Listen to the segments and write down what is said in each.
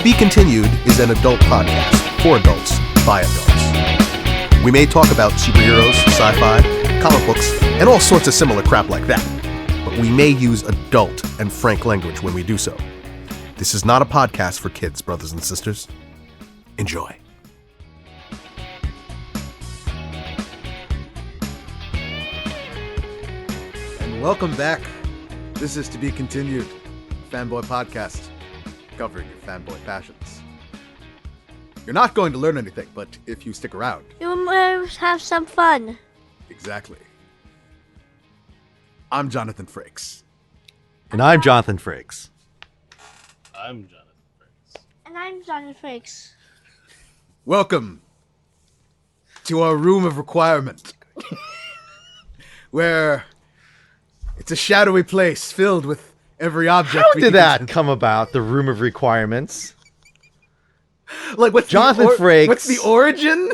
Be Continued is an adult podcast for adults by adults. We may talk about superheroes, sci-fi, comic books, and all sorts of similar crap like that, but we may use adult and frank language when we do so. This is not a podcast for kids, brothers and sisters. Enjoy. And welcome back. This is To Be Continued, Fanboy Podcast, covering your fanboy passions. You're not going to learn anything, but if you stick around. You will have some fun. Exactly. I'm Jonathan Frakes. And I'm Jonathan Frakes. I'm Jonathan Frakes. And I'm Jonathan Frakes. Welcome to our room of requirement, where it's a shadowy place filled with every object. How did that come about, the room of requirements? Like, what's Jonathan Frakes. What's the origin?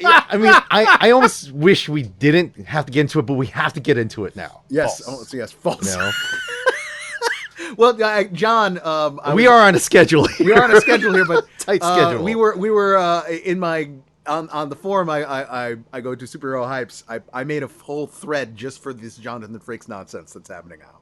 I mean, I almost wish we didn't have to get into it, but we have to get into it now. Yes, False. yes, false. No. Well, John, We are on a schedule here. We are on a schedule here, but Tight schedule. We were in my on the forum. I go to Superhero Hypes. I made a whole thread just for this Jonathan Frakes nonsense that's happening now,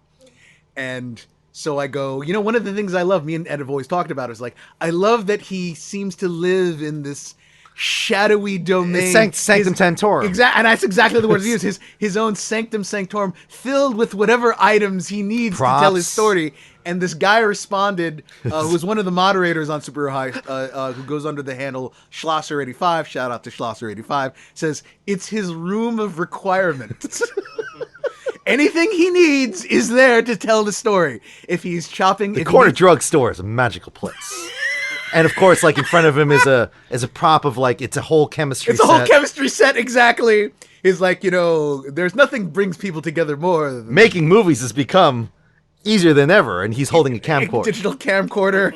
and so I go. You know, one of the things I love, me and Ed have always talked about, is like I love that he seems to live in this shadowy domain, Sanctum Sanctorum. Exactly, and that's exactly the word he used. His own Sanctum Sanctorum, filled with whatever items he needs Props. to tell his story. And this guy responded, who was one of the moderators on Super High, who goes under the handle Schlosser85. Shout out to Schlosser85. Says it's his room of requirement. Anything he needs is there to tell the story. If he's chopping, The corner drugstore is a magical place. And of course, like in front of him is a prop of like it's a whole chemistry It's set. a whole chemistry set, exactly. He's like, you know, there's nothing brings people together more than Making movies has become easier than ever, and he's holding a camcorder. digital camcorder.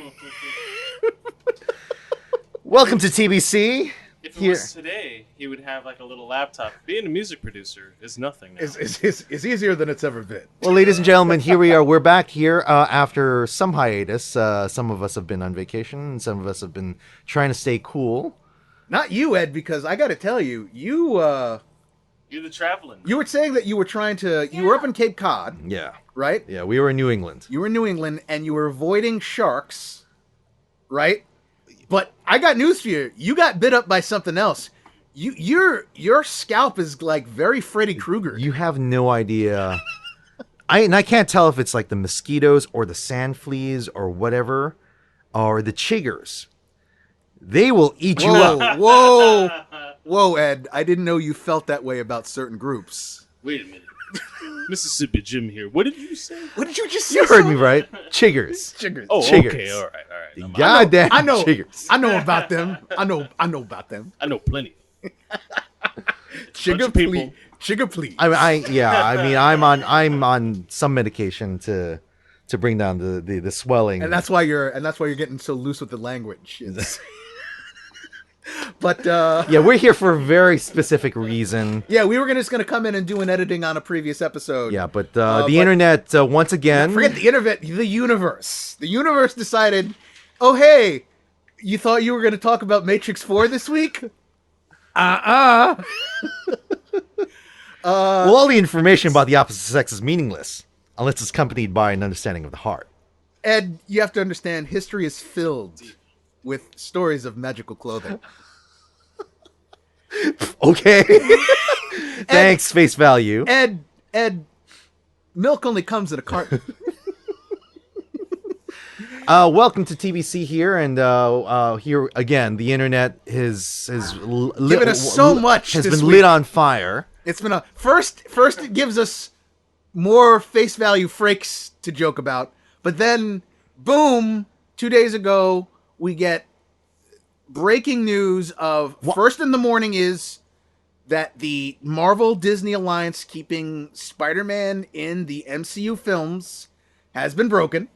Welcome to TBC. If it was today, he would have like a little laptop. Being a music producer is nothing now. Is easier than it's ever been. Well, ladies and gentlemen, here we are. We're back here after some hiatus. Some of us have been on vacation, and some of us have been trying to stay cool. Not you, Ed, because I got to tell you, You're the traveling. you were saying that you were trying to. You were up in Cape Cod, Yeah. right? Yeah, we were in New England. You were in New England, and you were avoiding sharks, right? But I got news for you. You got bit up by something else. Your scalp is like very Freddy Krueger. You have no idea. I can't tell if it's like the mosquitoes or the sand fleas or whatever, or the chiggers. They will eat you up. Whoa, Ed! I didn't know you felt that way about certain groups. Wait a minute. Mississippi Jim here. What did you say? What did you just say? You heard me right. Chiggers. Chiggers. Oh, Chiggers. okay. All right. Goddamn I know. chiggers. I know about them. I know about them. I know plenty. Chigga of people. please. Chigga please. I'm on some medication to bring down the swelling. And that's why you're getting so loose with the language. But yeah, we're here for a very specific reason. yeah, we were just gonna come in and do an editing on a previous episode. Yeah, but the internet once again. Forget the internet. The universe. The universe decided. Oh hey, you thought you were gonna talk about Matrix 4 this week? Well, all the information about the opposite sex is meaningless unless it's accompanied by an understanding of the heart. Ed, you have to understand. History is filled with stories of magical clothing. Okay. Thanks, face value. Ed, milk only comes in a carton. Welcome to TBC here, and here again, the internet has Given us so much has this been week. lit on fire. It's been first it gives us more face value Frakes to joke about, but then boom, 2 days ago we get breaking news of first in the morning is that the Marvel Disney alliance keeping Spider-Man in the MCU films has been broken,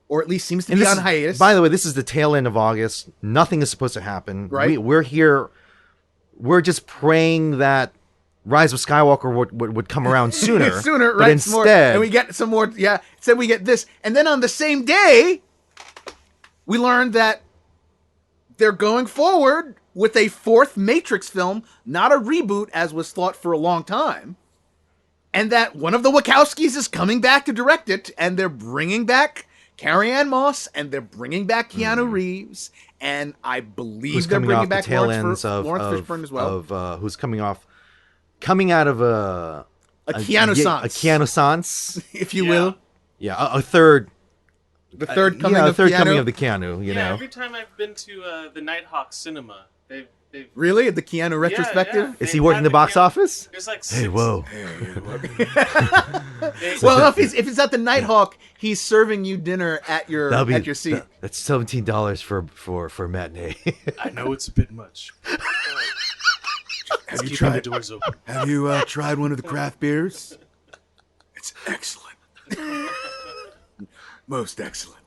or at least seems to be on hiatus. By the way, this is the tail end of August. Nothing is supposed to happen. Right. We're here. We're just praying that Rise of Skywalker would come around sooner. Right? But instead, and we get some more. Yeah. Instead, we get this, and then on the same day, we learned that they're going forward with a fourth Matrix film, not a reboot as was thought for a long time. And that one of the Wachowskis is coming back to direct it, and they're bringing back Carrie-Anne Moss, and they're bringing back Keanu Reeves, and I believe Who's they're coming bringing off the back tail Lawrence ends of Fishburne as well. who's coming out of a Keanu-sans. a Keanu-sans, if you will. Yeah, a third. The third coming yeah, of third Keanu. coming of the Keanu. You know, every time I've been to the Nighthawk Cinema, they've Really? The Keanu retrospective? yeah. is he working the box office? There's like Hey, 6. whoa! Well, if it's at the Nighthawk, he's serving you dinner at your seat. That's $17 for a matinee. I know it's a bit much. Have you Keeping tried the doors open? Have you tried one of the craft beers? It's excellent. Most excellent.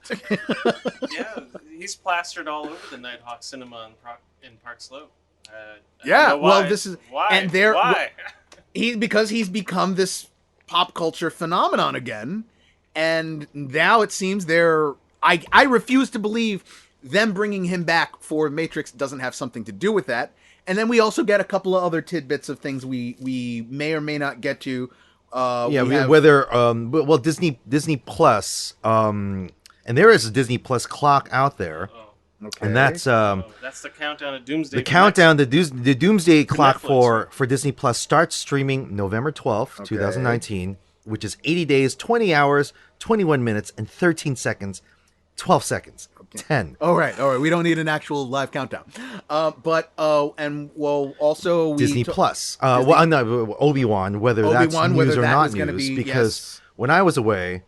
Yeah, he's plastered all over the Nighthawk Cinema in Park Slope. I Yeah, don't know well, why. this is why. and there Why? because he's become this pop culture phenomenon again, and now it seems I refuse to believe them bringing him back for Matrix doesn't have something to do with that. And then we also get a couple of other tidbits of things we may or may not get to. Whether Disney Plus, and there is a Disney Plus clock out there, Okay. and that's That's the countdown of Doomsday. the for countdown. The Doomsday clock Netflix, for Disney Plus starts streaming November 12th, Okay. 2019, which is 80 days, 20 hours, 21 minutes, and 13 seconds, 12 seconds, 10. All right. We don't need an actual live countdown. Also Disney Plus. No, Obi-Wan, whether that's Obi-Wan, news whether or that not was gonna news, be- because yes. when I was away,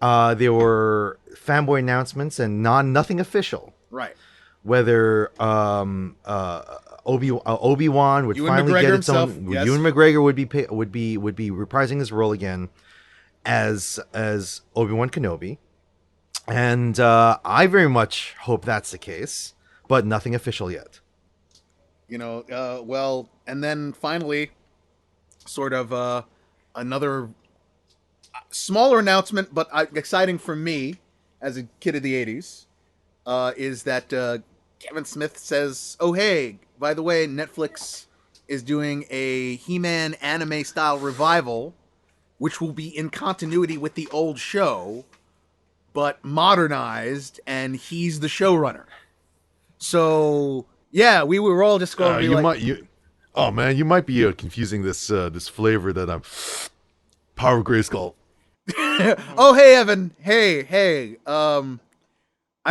there were fanboy announcements and nothing official. Right. Whether Obi-Wan would Ewan finally McGregor get its himself, own. yes. Ewan McGregor would be reprising his role again as Obi-Wan Kenobi, and I very much hope that's the case, but nothing official yet. And then finally, sort of another smaller announcement, but exciting for me as a kid of the 80s, is that Kevin Smith says, oh, hey, by the way, Netflix is doing a He-Man anime-style revival, which will be in continuity with the old show, but modernized, and he's the showrunner. So, yeah, we were all just going to be you might be confusing this flavor that I'm Power Grayskull. Oh, hey, Evan. Hey. I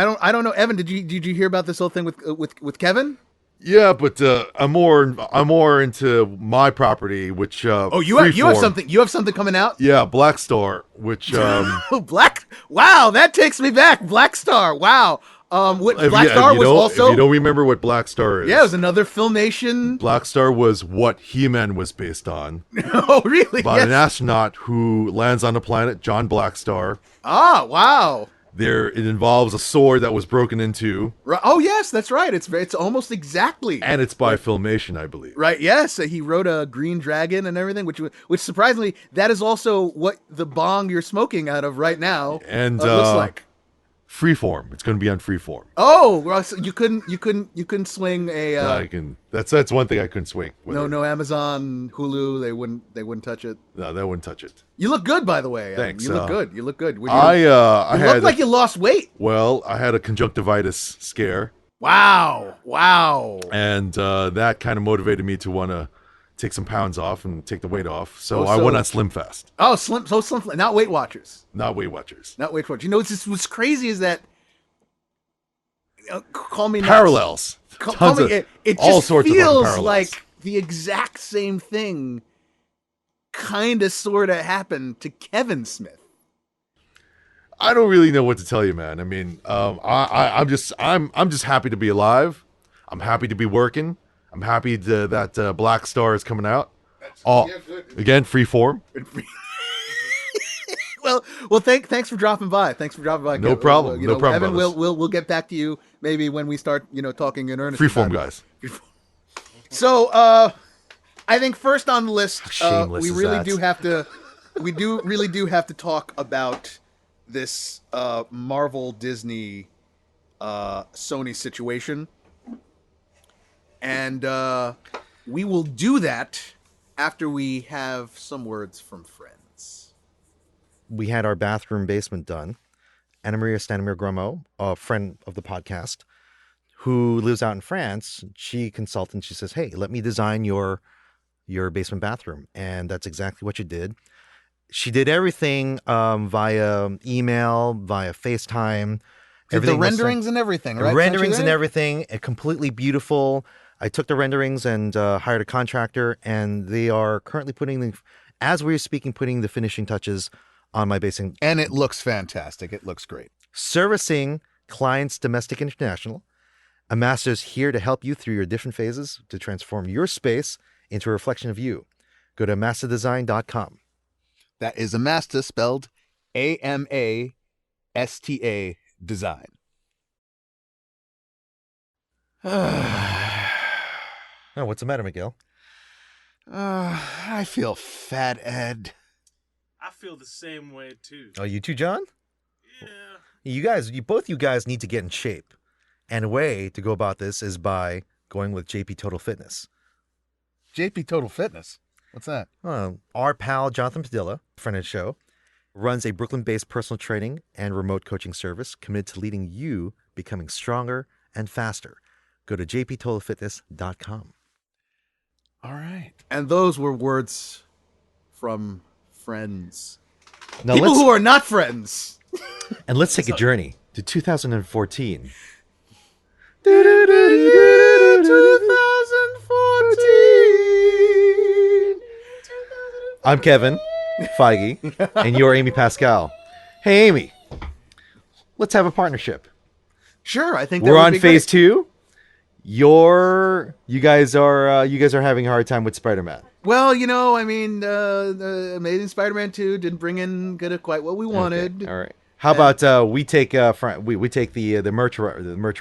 don't know, Evan. Did you hear about this whole thing with Kevin? Yeah, but I'm more into my property, which You have something. You have something coming out. Yeah, Black Star, which Black. Wow, that takes me back. Black Star. Wow. Black Star was also. If you don't remember what Black Star is, Yeah, it was another Filmation. Black Star was what He-Man was based on, Oh, really? about an Yes. astronaut who lands on a planet, John Blackstar. Ah, wow. It involves a sword that was broken into, Oh, yes, that's right. It's almost exactly. and it's by Filmation, I believe. Right. Yes, he wrote a Green Dragon and everything, which surprisingly, that is also what the bong you're smoking out of right now And looks like. Freeform. It's going to be on Freeform. Oh, well, so you couldn't swing a I can. That's one thing I couldn't swing. with it. no Amazon, Hulu. They wouldn't touch it. No, that wouldn't touch it. You look good, by the way. Evan. Thanks, You look good. You look good. You I look had like you lost weight. I had a conjunctivitis scare, Wow. and that kind of motivated me to want to take some pounds off and take the weight off. So Oh, I so- went on Slim Fast, Oh, slim. Not Weight Watchers. not Weight Watchers. Not Weight Watchers. You know what's crazy is that. Call me nuts. Parallels. Call Tons me, of- it all just sorts of fucking feels parallels. like the exact same thing kind of sort of happened to Kevin Smith. I don't really know what to tell you, man. I mean, I'm just happy to be alive. I'm happy to be working. I'm happy that Black Star is coming out. Again, Freeform. Well, thanks for dropping by. Thanks for dropping by. No Kevin. problem. No problem, Evan, brothers. we'll get back to you maybe when we start, talking in earnest. Freeform, about it. guys. So, I think first on the list, shameless we is really that? do have to talk about this Marvel Disney Sony situation. And we will do that after we have some words from friends. We had our bathroom basement done. Anna Maria Stanimir Grumo, a friend of the podcast, who lives out in France, she consulted and she says, hey, let me design your basement bathroom. And that's exactly what she did. She did everything via email, via FaceTime. Did the renderings and everything, right? Renderings and everything, completely beautiful. I took the renderings and hired a contractor, and they are currently as we're speaking, putting the finishing touches on my basement. And it looks fantastic. It looks great. Servicing clients domestic and international. A master is here to help you through your different phases to transform your space into a reflection of you. Go to masterdesign.com. That is Amasta, spelled Amasta design. Oh, what's the matter, Miguel? I feel fat, Ed. I feel the same way too. Oh, you too, John? Yeah. Both you guys need to get in shape. And a way to go about this is by going with JP Total Fitness. JP Total Fitness? What's that? Our pal, Jonathan Padilla, friend of the show, runs a Brooklyn-based personal training and remote coaching service committed to leading you becoming stronger and faster. Go to jptotalfitness.com. All right. And those were words from friends. Now People who are not friends. And let's take a journey to 2014. 2014. I'm Kevin Feige, and you're Amy Pascal. Hey, Amy, let's have a partnership. Sure, I think that We're would on be phase great. 2. You guys are having a hard time with Spider-Man. Well, the Amazing Spider-Man 2 didn't bring in quite what we wanted. Okay, all right. How about we take we take the merch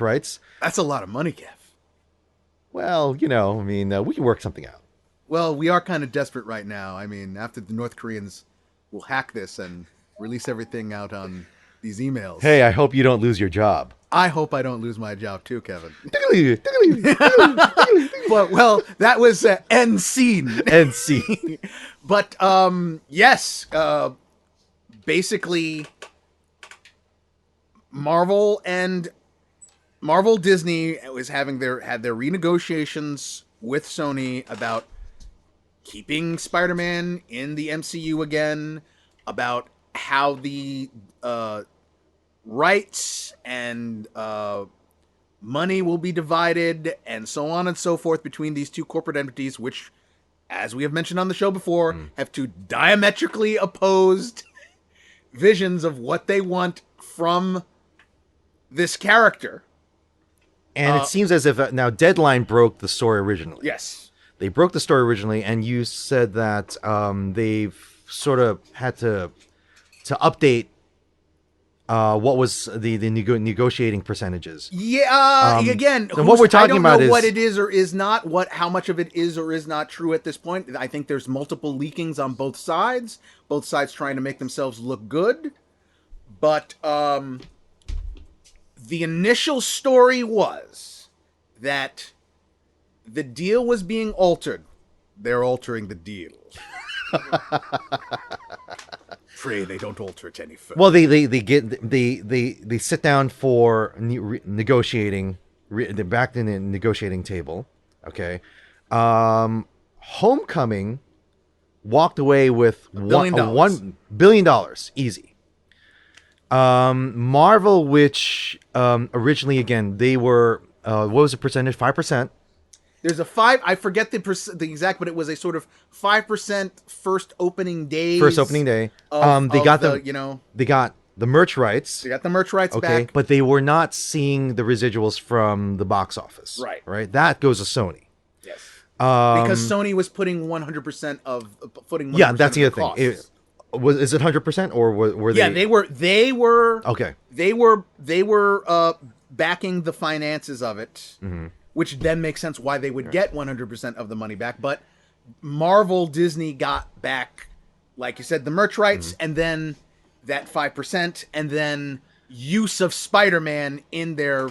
rights? That's a lot of money, Kev. Well, we can work something out. Well, we are kind of desperate right now. After the North Koreans will hack this and release everything out on these emails. Hey, I hope you don't lose your job. I hope I don't lose my job too, Kevin. Well, that was end scene. End scene. But yes, basically, Marvel Disney had their renegotiations with Sony about keeping Spider-Man in the MCU again, about how the rights and money will be divided, and so on and so forth between these two corporate entities, which, as we have mentioned on the show before, have two diametrically opposed visions of what they want from this character. And it seems as if now Deadline broke the story originally. Yes. They broke the story originally, and you said that they've sort of had to update what was the negotiating percentages. Yeah. Again, and what we're talking about I don't know is what it is or is not. How much of it is or is not true at this point. I think there's multiple leakings on both sides. Both sides trying to make themselves look good. But the initial story was that the deal was being altered. They're altering the deal. Pray they don't alter it any further. Well, they sit down for negotiating. They're back in the negotiating table. Okay. Homecoming walked away with $1 billion easy. Marvel, which originally, again, they were what was the percentage? 5%. There's a 5. I forget the exact, but it was a sort of 5% first opening day. They got the merch rights. They got the merch rights back. But they were not seeing the residuals from the box office. Right. That goes to Sony. Yes. Because Sony was putting 100% of footing. Yeah, that's the other thing. Is it 100% or were they? Yeah, they were. Okay. They were backing the finances of it. Mm-hmm. Which then makes sense why they would get 100% of the money back. But Marvel Disney got back, like you said, the merch rights, and then that 5%, and then use of Spider-Man in their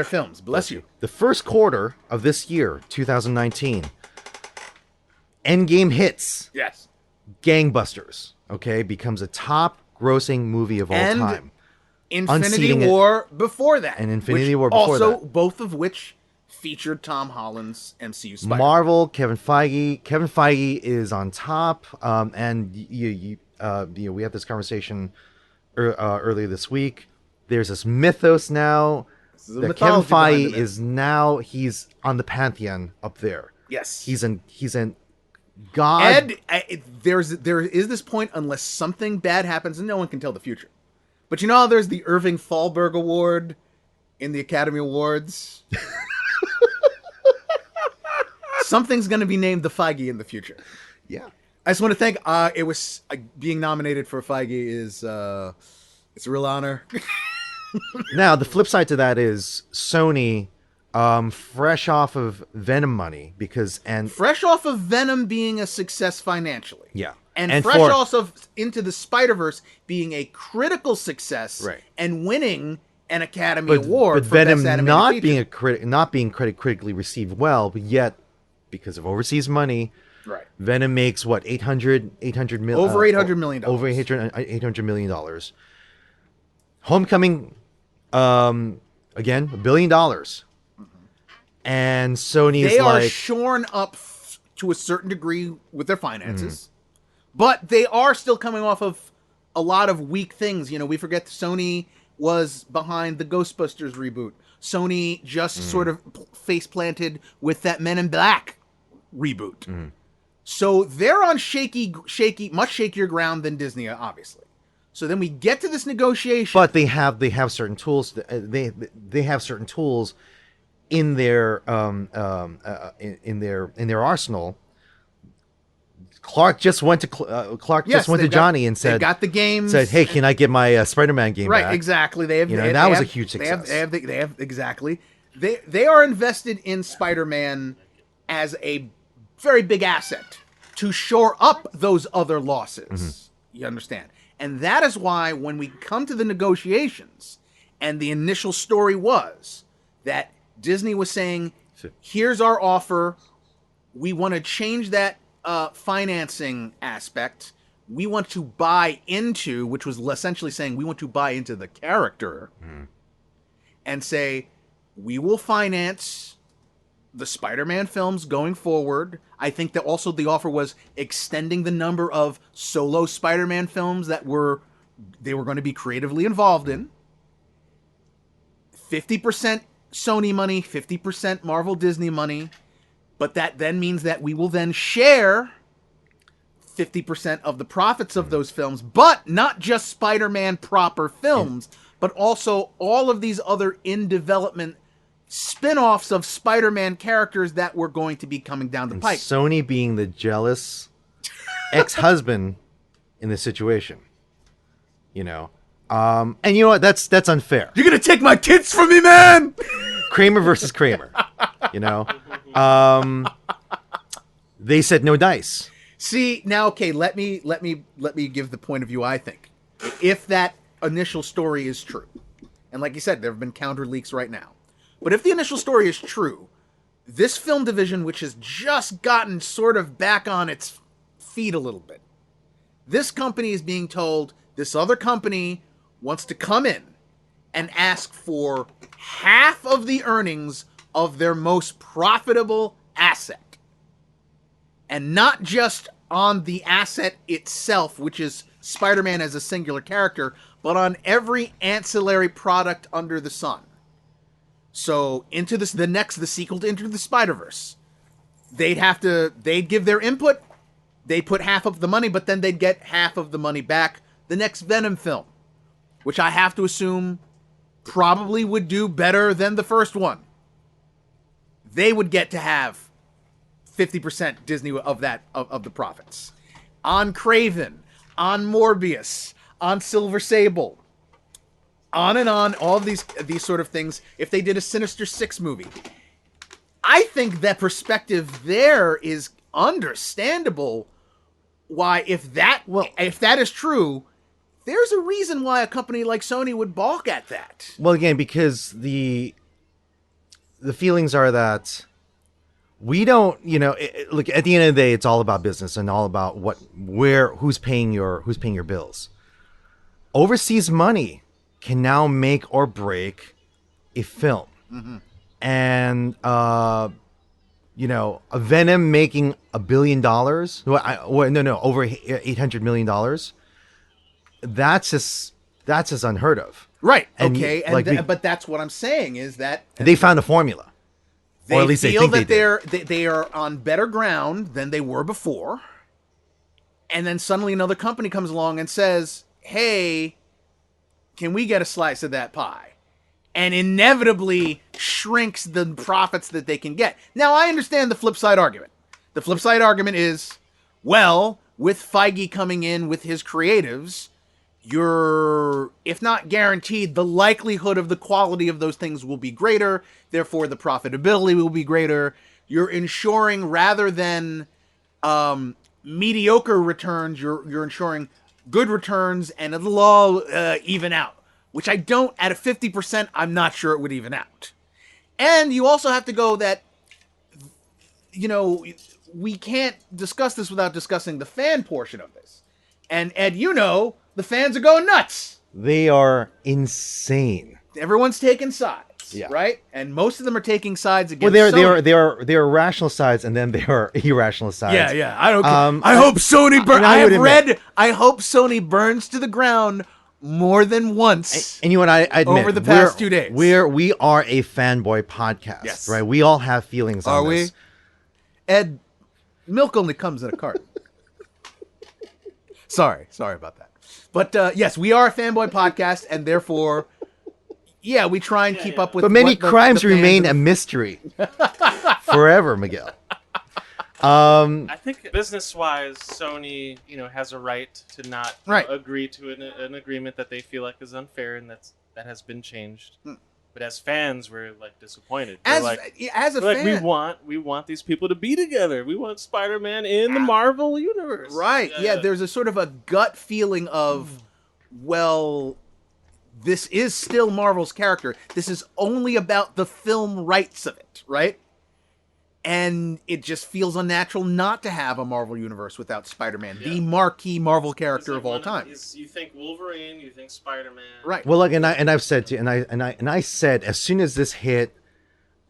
films. Bless you. The first quarter of this year, 2019, Endgame hits. Yes. Gangbusters. Okay, becomes a top grossing movie of all And time. Infinity Unseating it. War before that. And Infinity which War before also, that. both of which featured Tom Holland's MCU Spider-Man. Marvel, Kevin Feige. Kevin Feige is on top. And we had this conversation earlier this week. There's this mythos now This is a that Kevin mythology behind Feige it. is now, he's on the pantheon up there. Yes. He's in God. Ed, there is this point, unless something bad happens, and no one can tell the future. But you know how there's the Irving Thalberg Award in the Academy Awards? Something's going to be named the Feige in the future. Yeah. I just want to thank. It was being nominated for Feige is it's a real honor. Now, the flip side to that is Sony, fresh off of Venom money, Fresh off of Venom being a success financially. yeah, And fresh also into the Spider-Verse being a critical success, Right. and winning an Academy Award but for Venom Best Animated not Feature. being critically received well, but yet because of overseas money, Right. Venom makes what, 800 million, Over $800 million. over $800 million. Homecoming, again, $1 billion, and Sony They is are like, shorn up to a certain degree with their finances, but they are still coming off of a lot of weak things. You know, we forget Sony was behind the Ghostbusters reboot. Sony just sort of face planted with that Men in Black reboot. So they're on shaky, much shakier ground than Disney, obviously. So then we get to this negotiation. but they have certain tools. They have certain tools in their in their arsenal. Clark just went to Johnny and they said, got the games. said, "Hey, can I get my Spider-Man game Right, back?" exactly. They have, You know, they, that they was have- a huge They have success. exactly. They are invested in Spider-Man as a very big asset to shore up those other losses. You understand? And that is why when we come to the negotiations, and the initial story was that Disney was saying, "Here's our offer. We want to change that financing aspect. We want to buy into," which was essentially saying we want to buy into the character, and say, "We will finance the Spider-Man films going forward." I think that also the offer was extending the number of solo Spider-Man films that they were going to be creatively involved in. 50% Sony money, 50% Marvel Disney money. But that then means that we will then share 50% of the profits of those films, but not just Spider-Man proper films, but also all of these other in development spin-offs of Spider-Man characters that were going to be coming down the And pike. Sony being the jealous ex-husband in this situation, you know, and you know what? That's unfair. You're gonna take my kids from me, man! Kramer versus Kramer, you know. They said no dice. See, now, okay, let me give the point of view I think. If that initial story is true, and like you said, there have been counter leaks right now, but if the initial story is true, this film division, which has just gotten sort of back on its feet a little bit, this company is being told this other company wants to come in and ask for half of the earnings of their most profitable asset. And not just on the asset itself, which is Spider-Man as a singular character, but on every ancillary product under the sun. So into the sequel to Into the Spider-Verse, they'd give their input, they put half of the money, but then they'd get half of the money back. The next Venom film, which I have to assume probably would do better than the first one, they would get to have 50% Disney of the profits. On Craven, on Morbius, on Silver Sable, on and on, all of these sort of things. If they did a Sinister Six movie, I think that perspective there is understandable. Why, if that is true, there's a reason why a company like Sony would balk at that. Well, again, because the feelings are that we don't, look, at the end of the day, it's all about business and all about who's paying your bills. Overseas money can now make or break a film. Mm-hmm. And, a Venom making $1 billion, over $800 million. That's just unheard of. Right. And okay. But that's what I'm saying is that they found a formula. they or at least feel they think that they are on better ground than they were before. And then suddenly another company comes along and says, hey, can we get a slice of that pie? And inevitably shrinks the profits that they can get. Now, I understand the flip side argument. The flip side argument is, well, with Feige coming in with his creatives, you're, if not guaranteed, the likelihood of the quality of those things will be greater. Therefore, the profitability will be greater. You're ensuring, rather than mediocre returns, you're ensuring good returns, and it'll all even out. Which I don't, at a 50%, I'm not sure it would even out. And you also have to go that, we can't discuss this without discussing the fan portion of this. And Ed, the fans are going nuts. They are insane. Everyone's taking sides, Yeah. right? And most of them are taking sides Well, against Sony. they are rational sides, and then they are irrational sides. Yeah. I don't. I hope Sony burns. I hope Sony burns to the ground more than once. And I admit, over the past 2 days. we are a fanboy podcast, Yes. right? We all have feelings on this. Are we? Ed, milk only comes in a carton. Sorry about that. But yes, we are a fanboy podcast, and therefore, we try and keep up with. But many what crimes the fans remain of- a mystery forever, Miguel. I think business-wise, Sony, has a right to not agree to an agreement that they feel like is unfair, and that has been changed. But as fans, we're disappointed. As a fan, we want these people to be together. We want Spider-Man in the Marvel universe. right? Yeah, there's a sort of a gut feeling of, well, this is still Marvel's character. This is only about the film rights of it, right? And it just feels unnatural not to have a Marvel universe without Spider-Man, the marquee Marvel character of all time. You think Wolverine, you think Spider-Man, Right? Well, look, and I've said to, and I said as soon as this hit,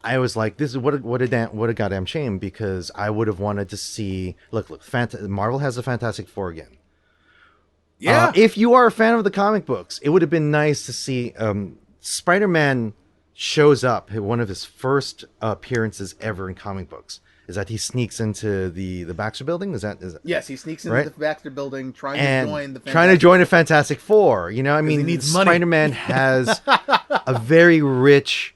I was like, this is what a goddamn shame, because I would have wanted to see. Look, Marvel has the Fantastic Four again. Yeah. If you are a fan of the comic books, it would have been nice to see Spider-Man shows up. One of his first appearances ever in comic books is that he sneaks into the Baxter Building. Is that Yes, he sneaks into the Baxter Building, trying to join the Fantastic Four. He needs money. Spider-Man has a very rich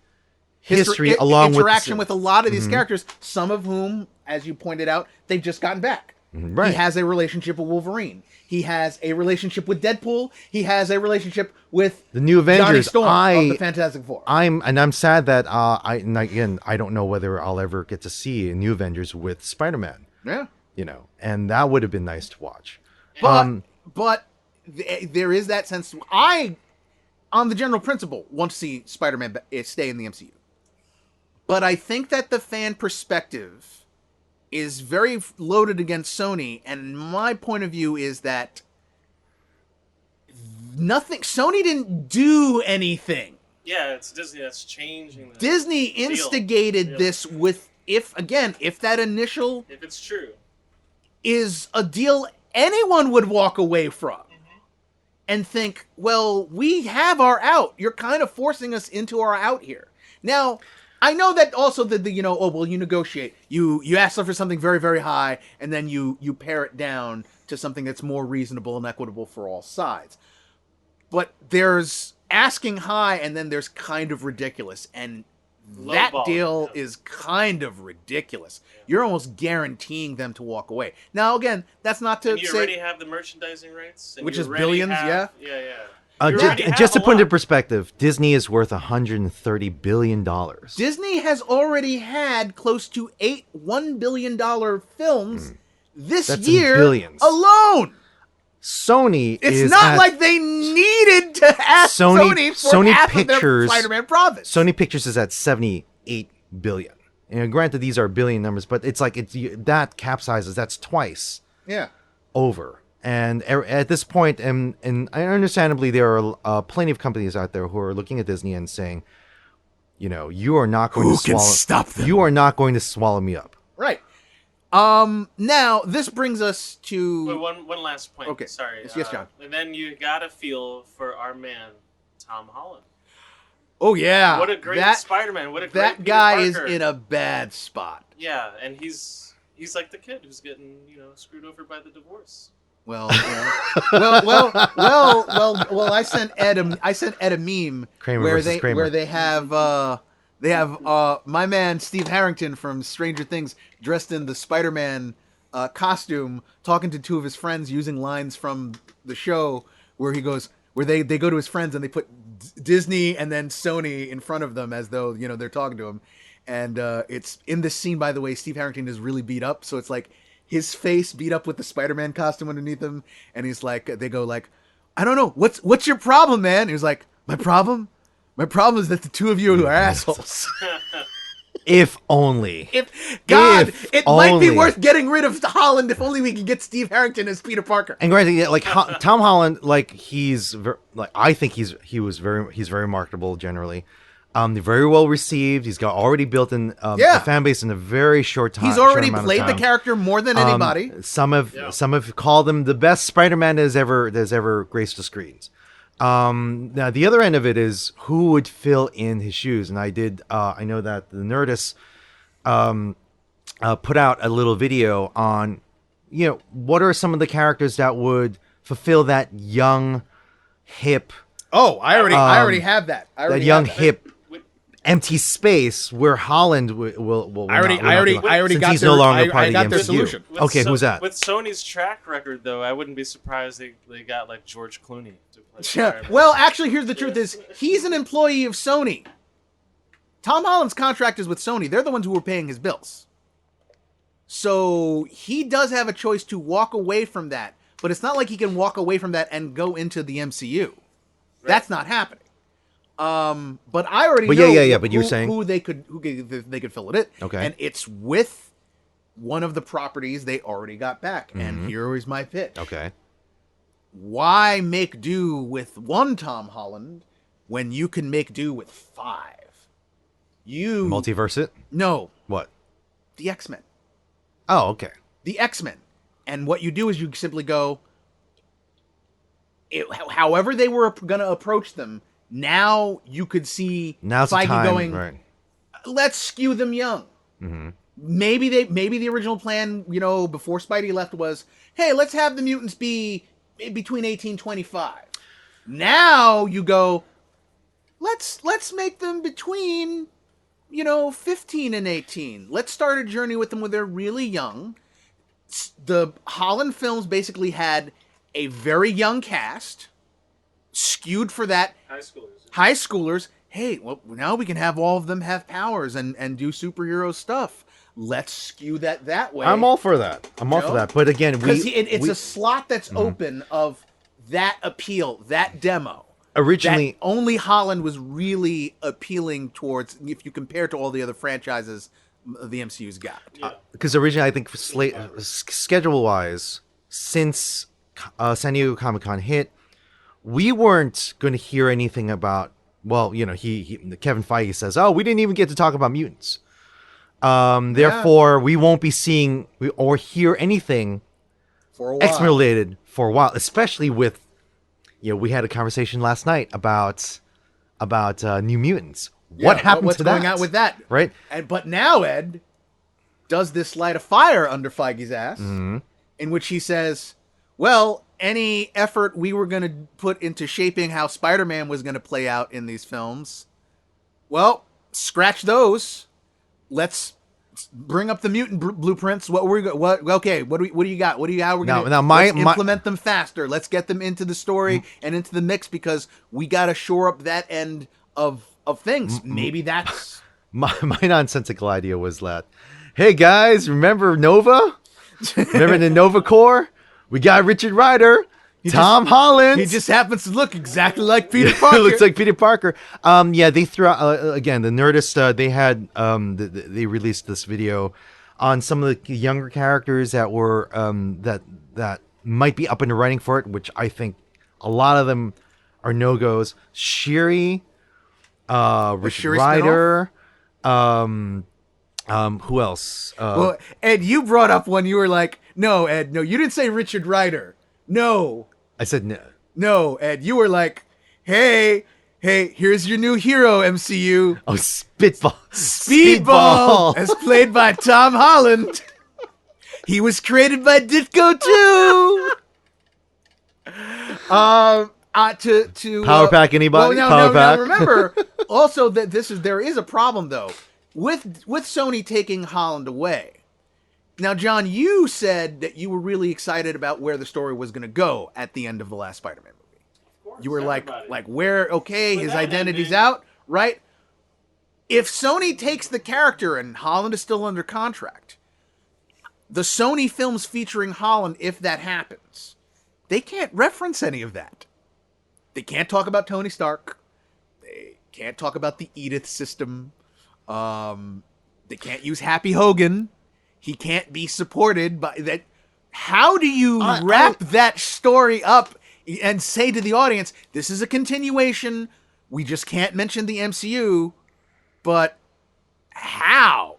history along interaction with a lot of these characters, some of whom, as you pointed out, they've just gotten back. Right. He has a relationship with Wolverine. He has a relationship with Deadpool. He has a relationship with the New Avengers. Johnny Storm of the Fantastic Four. I'm sad that I don't know whether I'll ever get to see a New Avengers with Spider-Man. Yeah. And that would have been nice to watch. But there is that sense. I, on the general principle, want to see Spider-Man stay in the MCU. But I think that the fan perspective is very loaded against Sony, and my point of view is that Sony didn't do anything. Yeah, it's Disney that's changing. Disney instigated this with, if that initial, if it's true, is a deal anyone would walk away from and think, well, we have our out. You're kind of forcing us into our out here. Now, I know that also you negotiate. You ask them for something very, very high, and then you pare it down to something that's more reasonable and equitable for all sides. But there's asking high, and then there's kind of ridiculous, and that deal is kind of ridiculous. You're almost guaranteeing them to walk away. Now, again, that's not to you say, already have the merchandising rights, which is billions. Yeah. Just to put it in perspective, Disney is worth $130 billion. Disney has already had close to 8 $1 billion films this year alone. Sony It's is not at, like they needed to ask Sony for half of their Spider-Man profits. Sony Pictures is at 78 billion. And granted, these are billion numbers, but it's like that capsizes. That's twice. Yeah. Over. And at this point, and understandably, there are plenty of companies out there who are looking at Disney and saying, you are not going to swallow. Stop them? You are not going to swallow me up. Right. Now this brings us to one last point. Okay. Sorry. Yes, John. And then you gotta feel for our man, Tom Holland. Oh yeah. What a great Spider-Man. What a great that Peter guy is Parker. in a bad spot. Yeah, and he's like the kid who's getting screwed over by the divorce. Well, well. I sent Ed a meme Kramer where versus Kramer. they have my man Steve Harrington from Stranger Things dressed in the Spider-Man costume, talking to two of his friends using lines from the show where they go to his friends and they put Disney and then Sony in front of them as though they're talking to him. And it's in this scene, by the way, Steve Harrington is really beat up, so it's like his face beat up with the Spider-Man costume underneath him, and he's like, they go like, I don't know, what's your problem, man? And he was like, my problem is that the two of you are assholes. If only. It might be worth getting rid of Holland if only we could get Steve Harrington as Peter Parker. And granted, like Tom Holland, like I think he's very marketable generally. Very well received. He's got already built in a fan base in a very short time. He's already played the character more than anybody. Some have called him the best Spider-Man that has ever graced the screens. Now the other end of it is who would fill in his shoes, and I know that the Nerdist put out a little video on what are some of the characters that would fulfill that young, hip. Oh, I already have that. Hip. Empty space where Holland will. I already got he's no longer part I of got the their MCU. solution. Okay, who's that? With Sony's track record, though, I wouldn't be surprised they got like George Clooney to play. Spider-Man. Well, actually, here's the truth: is he's an employee of Sony. Tom Holland's contract is with Sony. They're the ones who were paying his bills. So he does have a choice to walk away from that, but it's not like he can walk away from that and go into the MCU. Right. That's not happening. But I already know but you're saying who they could fill it in. Okay. And it's with one of the properties they already got back. Mm-hmm. And here is my pitch. Okay. Why make do with one Tom Holland when you can make do with 5? You multiverse it? No. What? The X-Men. Oh, okay. The X-Men. And what you do is you simply go, however they were going to approach them. Now you could see Feige going, right. Let's skew them young. Mm-hmm. Maybe the original plan, before Spidey left was, hey, let's have the mutants be between 18 25. Now you go, let's make them between 15 and 18. Let's start a journey with them when they're really young. The Holland films basically had a very young cast, skewed for that. High schoolers. Hey, well, now we can have all of them have powers and do superhero stuff. Let's skew that way. I'm all for that. But again, it's a slot that's open of that appeal, that demo. Originally, that only Holland was really appealing towards, if you compare to all the other franchises the MCU's got. Because originally, I think schedule-wise, since San Diego Comic-Con hit, we weren't going to hear anything about. Well, Kevin Feige says, "Oh, we didn't even get to talk about mutants." Therefore, we won't be seeing or hear anything X-Men related for a while, especially with. We had a conversation last night about New Mutants. What happened to that? What's going on with that? Right. But now Ed does this light a fire under Feige's ass, in which he says, well, any effort we were going to put into shaping how Spider-Man was going to play out in these films, well, scratch those. Let's bring up the mutant blueprints. What do you got? How we're going to implement them faster. Let's get them into the story and into the mix because we got to shore up that end of things. Maybe that's my nonsensical idea was that, hey guys, remember Nova? Remember the Nova Corps? We got Richard Rider. Tom Holland. He just happens to look exactly like Peter Parker. Looks like Peter Parker. Yeah, they threw out again the Nerdist. They had they released this video on some of the younger characters that were that might be up in the running for it, which I think a lot of them are no-goes. Shiri, Richard Rider, who else? Well, Ed, you brought up one. You were like, no, Ed, no, you didn't say Richard Rider. No. I said no. No, Ed, you were like, hey, here's your new hero, MCU. Oh, Spitball. Speedball, as played by Tom Holland. He was created by Ditko too. To Power Pack, anybody? Well, Power Pack. Now remember also that there is a problem though with Sony taking Holland away. Now, John, you said that you were really excited about where the story was going to go at the end of the last Spider-Man movie. Of course, You were everybody. like, where? Okay, his that identity's ending- out, right? If Sony takes the character and Holland is still under contract, the Sony films featuring Holland, if that happens, they can't reference any of that. They can't talk about Tony Stark. They can't talk about the Edith system. They can't use Happy Hogan. He can't be supported by that. How do you wrap that story up and say to the audience, this is a continuation. We just can't mention the MCU. But how?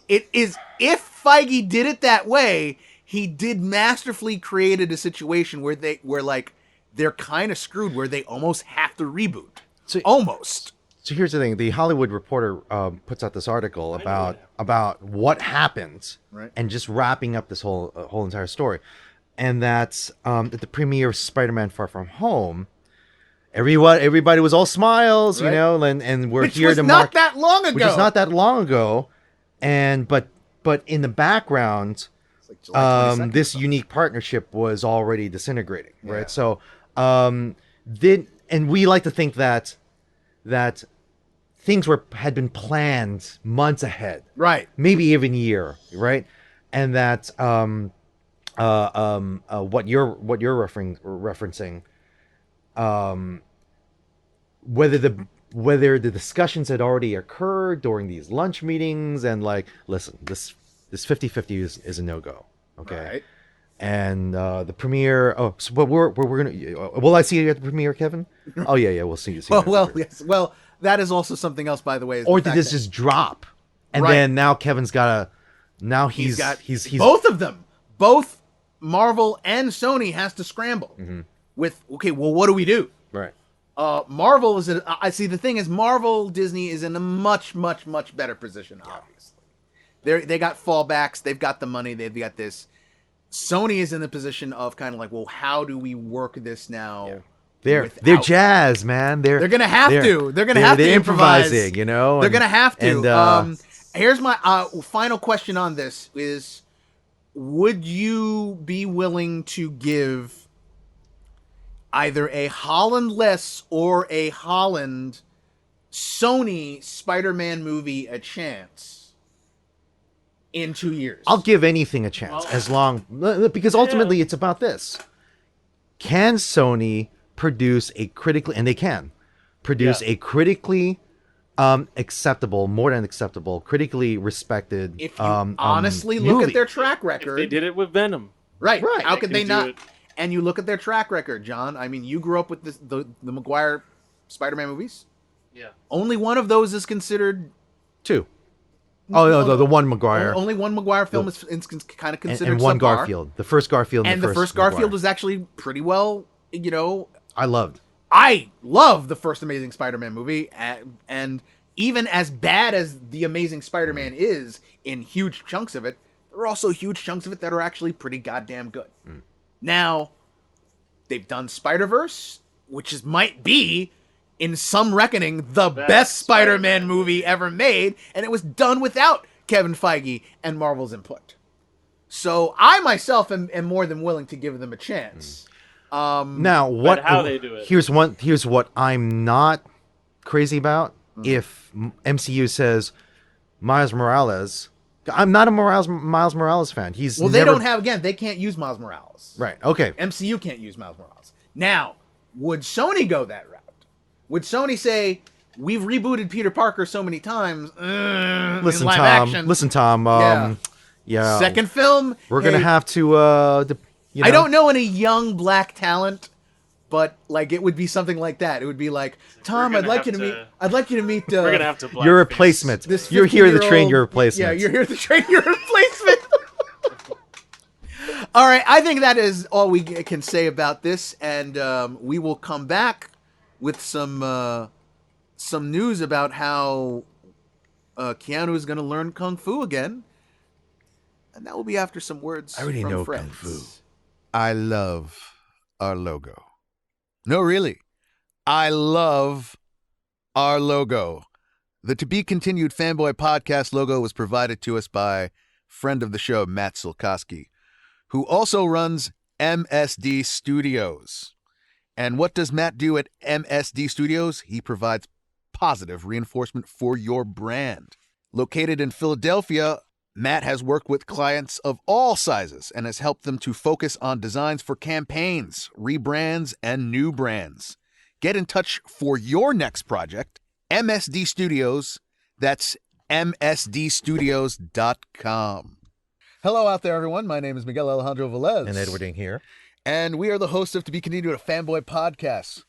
It is, if Feige did it that way, he did masterfully created a situation where they're kind of screwed, where they almost have to reboot. So- almost. So here's the thing: the Hollywood Reporter puts out this article about what happened, Right. and just wrapping up this whole entire story, and that's at the premiere of Spider-Man: Far From Home. Everybody was all smiles, Right. you know, and we're Which here was to not mark that long ago. which is not that long ago, and but in the background, It's like July 22nd or this something. unique partnership was already disintegrating, Yeah. right? So, and we like to think that things had been planned months ahead, Right. maybe even a year, right? And that what you're referencing, whether the discussions had already occurred during these lunch meetings, and like, listen, this 50-50 is a no-go, okay? Right. And the premiere. Oh, so, but we're gonna. Will I see you at the premiere, Kevin? Oh yeah, we'll see you. Well, yes. Well, that is also something else, by the way. Is Or the did fact this that just drop, and Right. then now Kevin's got to. Now he's he's both of them, both Marvel and Sony has to scramble with. Okay, well, what do we do? right. Marvel is. I see. The thing is, Marvel Disney is in a much better position. Obviously, they got fallbacks. They've got the money. They've got this. Sony is in the position of kind of like, well, how do we work this now? They're without- jazz, man. They're gonna have to. They're gonna have to they're improvise. improvising, you know. They're gonna have to. And, Here's my final question on this: is would you be willing to give either a Holland-less or a Holland Sony Spider-Man movie a chance in 2 years? I'll give anything a chance, as long because ultimately it's about this: can Sony produce a critically, and they can produce a critically acceptable, more than acceptable, critically respected. If you honestly look movie. at their track record, They did it with Venom. right? How could They they can not? do it. And you look at their track record, John. I mean, you grew up with the Maguire Spider-Man movies. Yeah. Only one of those is considered. Two. Oh no, the one Maguire Only one Maguire film is kind of considered. and one subpar. Garfield. The first Garfield And the first Garfield Maguire. was actually pretty well. You know, I loved. I love the first Amazing Spider-Man movie, and even as bad as the Amazing Spider-Man is in huge chunks of it, there are also huge chunks of it that are actually pretty goddamn good. Now, they've done Spider-Verse, which might be, in some reckoning, the best Spider-Man movie ever made, and it was done without Kevin Feige and Marvel's input. So I myself am more than willing to give them a chance. Now, what? how they do it. Here's what I'm not crazy about. If MCU says Miles Morales I'm not a Miles Morales fan. He's they don't have, again, they can't use Miles Morales. Right. Okay. MCU can't use Miles Morales. Now, would Sony go that route? Would Sony say, we've rebooted Peter Parker so many times, Listen, in live Tom. action. Listen, Tom. Yeah. Second film, We're gonna have to. I don't know any young black talent, but like it would be something like that. It would be like, Tom, I'd like you to meet. We're gonna have to. Your replacement. You're here to train your replacement. Yeah, you're here to train your replacement. All right, I think that is all we can say about this, and we will come back with some news about how Keanu is going to learn Kung Fu again, and that will be after some words. I already from know friends. Kung Fu. I love our logo. No, really. I love our logo. The To Be Continued Fanboy Podcast logo was provided to us by friend of the show, Matt Silkowski, who also runs MSD Studios. And what does Matt do at MSD Studios? He provides positive reinforcement for your brand. Located in Philadelphia, Matt has worked with clients of all sizes and has helped them to focus on designs for campaigns, rebrands, and new brands. Get in touch for your next project. MSD Studios. That's msdstudios.com. Hello out there, everyone. My name is Miguel Alejandro Velez. And Edward Ing here. And we are the hosts of To Be Continued, a Fanboy Podcast.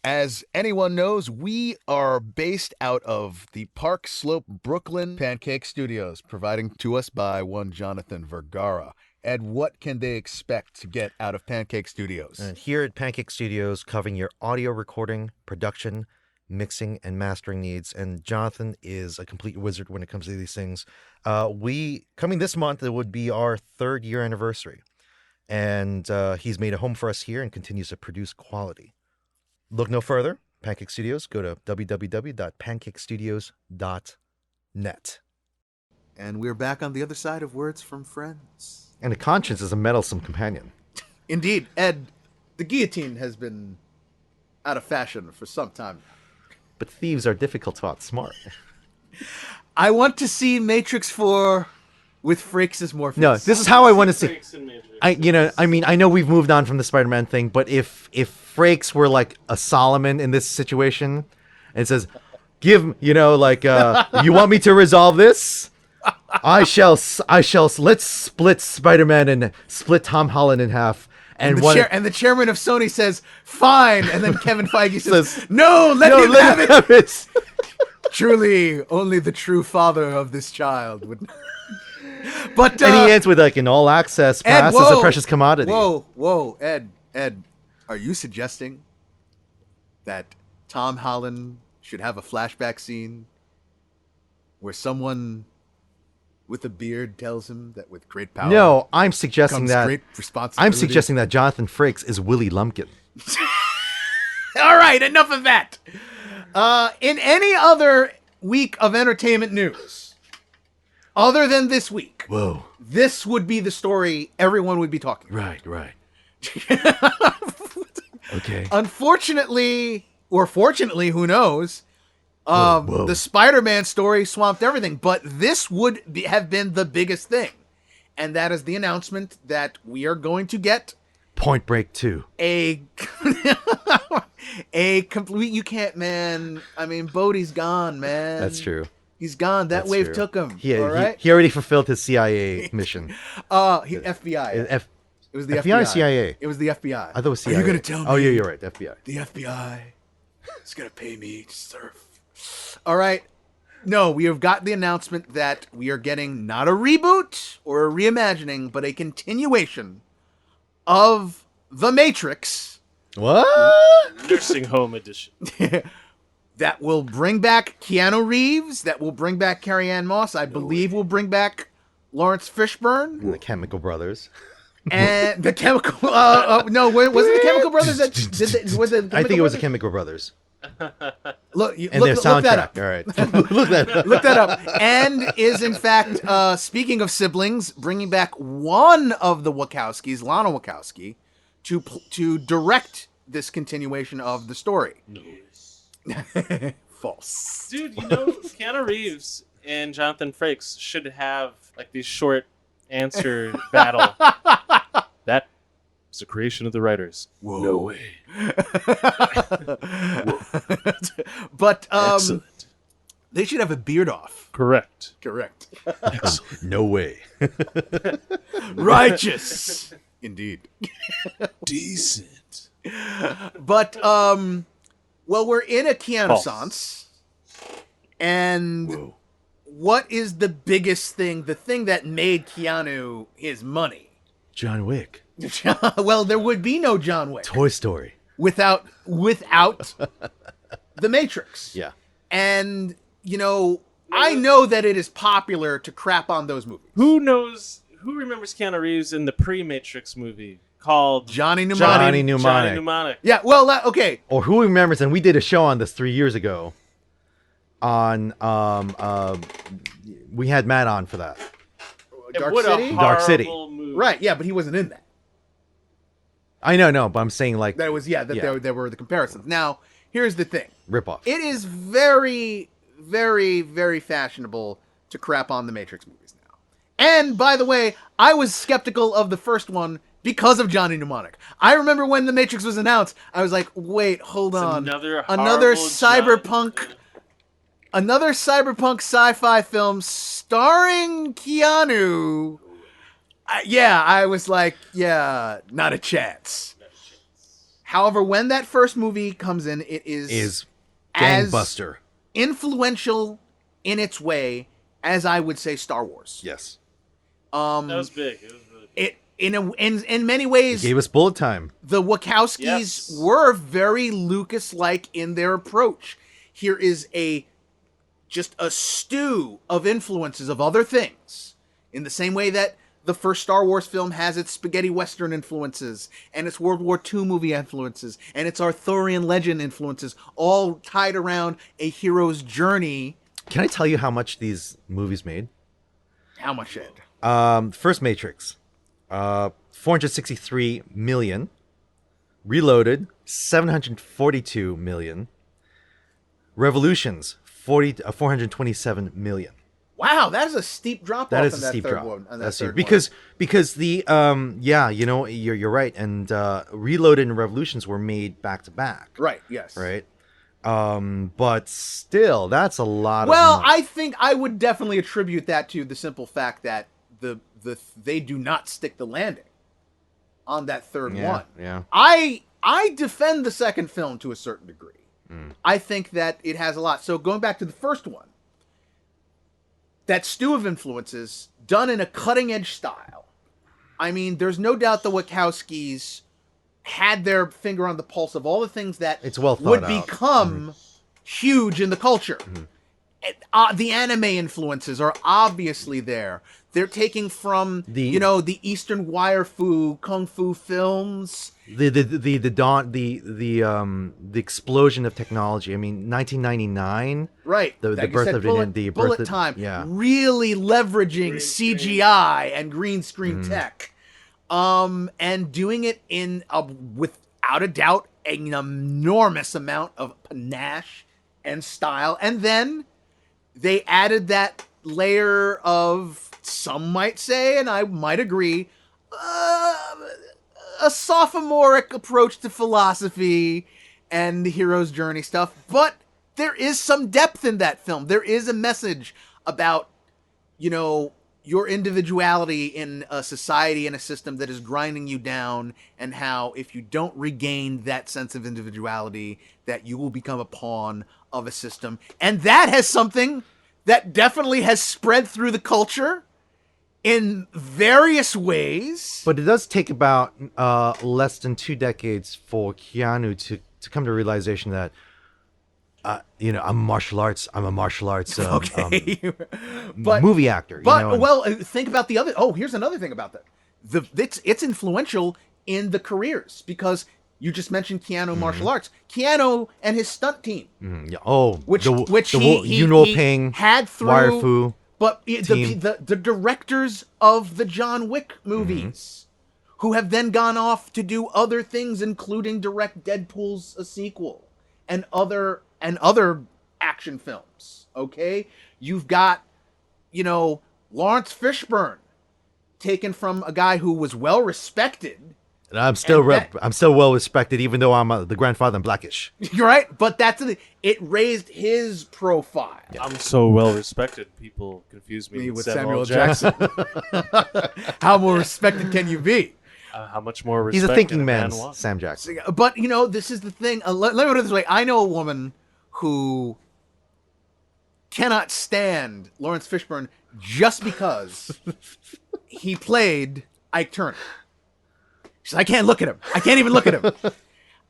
As anyone knows, we are based out of the Park Slope, Brooklyn Pancake Studios, providing to us by one Jonathan Vergara. Ed, what can they expect to get out of Pancake Studios? And here at Pancake Studios, covering your audio recording, production, mixing, and mastering needs. And Jonathan is a complete wizard when it comes to these things. Coming this month, it would be our 3rd year anniversary. And he's made a home for us here and continues to produce quality. Look no further. Pancake Studios. Go to www.pancakestudios.net. And we're back on the other side of words from friends. And a conscience is a meddlesome companion. Indeed, Ed, the guillotine has been out of fashion for some time now. But thieves are difficult to outsmart. I want to see Matrix 4 with Frakes as Morpheus. No, this is how I want to see. I I know we've moved on from the Spider-Man thing, but if Frakes were like a Solomon in this situation, and says, you want me to resolve this? I shall. Let's split Spider-Man and split Tom Holland in half. And the chairman of Sony says, fine. And then Kevin Feige says, no, let him have it. Truly, only the true father of this child would. But and he ends with like an all-access pass as a precious commodity. Whoa, Ed, are you suggesting that Tom Holland should have a flashback scene where someone with a beard tells him that with great power? No, I'm suggesting that great responsibility. Jonathan Frakes is Willie Lumpkin. All right, enough of that. In any other week of entertainment news, other than this week, whoa, this would be the story everyone would be talking about. Right. Okay. Unfortunately, or fortunately, who knows, whoa. the Spider-Man story swamped everything, but this would have been the biggest thing. And that is the announcement that we are going to get Point Break 2. a complete, you can't, man. I mean, Bodhi's gone, man. That's true. He's gone. That wave took him. All right? He already fulfilled his CIA mission. FBI. It was the FBI or CIA? It was the FBI. I thought it was CIA. Are you going to tell me? Oh, yeah, you're right. The FBI. The FBI is going to pay me to surf. All right. No, we have got the announcement that we are getting not a reboot or a reimagining, but a continuation of The Matrix. What? Nursing home edition. That will bring back Keanu Reeves. That will bring back Carrie-Anne Moss. I believe will bring back Lawrence Fishburne. And the Chemical Brothers. And the Chemical... no, was it the Chemical Brothers that... I think it was the Chemical Brothers. Look Their that soundtrack. up. All right. Look that up. And is, in fact, speaking of siblings, bringing back one of the Wachowskis, Lana Wachowski, to direct this continuation of the story. No. False. Dude, Keanu Reeves and Jonathan Frakes should have like these short answer battle. That was the creation of the writers. Whoa. No way. But Excellent. they should have a beard off. Correct. No way. Righteous. Indeed. Decent. But well, we're in a Keanu False. Sans, and what is the biggest thing? The thing that made Keanu his money? John Wick. Well, there would be no John Wick Toy Story. without the Matrix. Yeah. And you know, I know that it is popular to crap on those movies. Who remembers Keanu Reeves in the pre-Matrix movie called Johnny Mnemonic. Johnny Mnemonic. Johnny Mnemonic? Yeah. Well, okay. Or who remembers? And we did a show on this 3 years ago. On we had Matt on for that. Dark What City. a Dark City. horrible movie. Right. Yeah, but he wasn't in that. I know, but I'm saying like That was there were the comparisons. Now, here's the thing. ripoff. It is very, very, very fashionable to crap on the Matrix movies now. And by the way, I was skeptical of the first one because of Johnny Mnemonic. I remember when the Matrix was announced, I was like, "Wait, hold on, another cyberpunk." Another cyberpunk sci-fi film starring Keanu. I was like, yeah, not a chance. However, when that first movie comes in, it is gangbuster. as influential in its way as I would say Star Wars. Yes. That was big. It was really big. In many ways, It gave us bullet time. the Wachowskis were very Lucas-like in their approach. Here is just a stew of influences of other things. In the same way that the first Star Wars film has its spaghetti western influences, and its World War II movie influences, and its Arthurian legend influences, all tied around a hero's journey. Can I tell you how much these movies made? How much it? First Matrix, 463 million. Reloaded, 742 million. Revolutions, 427 million. Wow, that is a steep drop. That off is in a that steep third drop. one, on that That's third steep. one. Because the you're right, and Reloaded and Revolutions were made back to back. Right. Yes. Right. But still, that's a lot. Well, of money. I think I would definitely attribute that to the simple fact that they do not stick the landing on that third one. Yeah. I defend the second film to a certain degree. I think that it has a lot. So going back to the first one, that stew of influences done in a cutting edge style. I mean, there's no doubt the Wachowskis had their finger on the pulse of all the things that It's well thought would out. become huge in the culture. The anime influences are obviously there. They're taking from the Eastern wire fu kung fu films. The explosion of technology. I mean, 1999. Right. The Like you birth said, of bullet, bullet time. Yeah. Really leveraging CGI and green screen tech. And doing it in without a doubt an enormous amount of panache and style. And then they added that layer of, some might say, and I might agree, a sophomoric approach to philosophy and the hero's journey stuff. But there is some depth in that film. There is a message about, your individuality in a society and a system that is grinding you down, and how if you don't regain that sense of individuality, that you will become a pawn of a system. And that has something that definitely has spread through the culture in various ways. But it does take about less than 2 decades for Keanu to come to a realization that I'm a martial arts movie actor. But think about the other. Oh, here's another thing about that. It's influential in the careers, because you just mentioned Keanu martial arts. Keanu and his stunt team, which he Ping had through Wire Fu. But team. the directors of the John Wick movies, who have then gone off to do other things, including direct Deadpool's a sequel and other action films. Okay, you've got Lawrence Fishburne, taken from a guy who was well respected. And I'm still well respected, even though I'm the grandfather in Blackish. You're right, but it raised his profile. Yeah. I'm so well respected. People confuse me with Samuel Jackson. How more respected can you be? How much more respect? He's a thinking man, Sam Jackson. But this is the thing. Let me put it this way: I know a woman who cannot stand Lawrence Fishburne just because he played Ike Turner. She said, I can't look at him. I can't even look at him.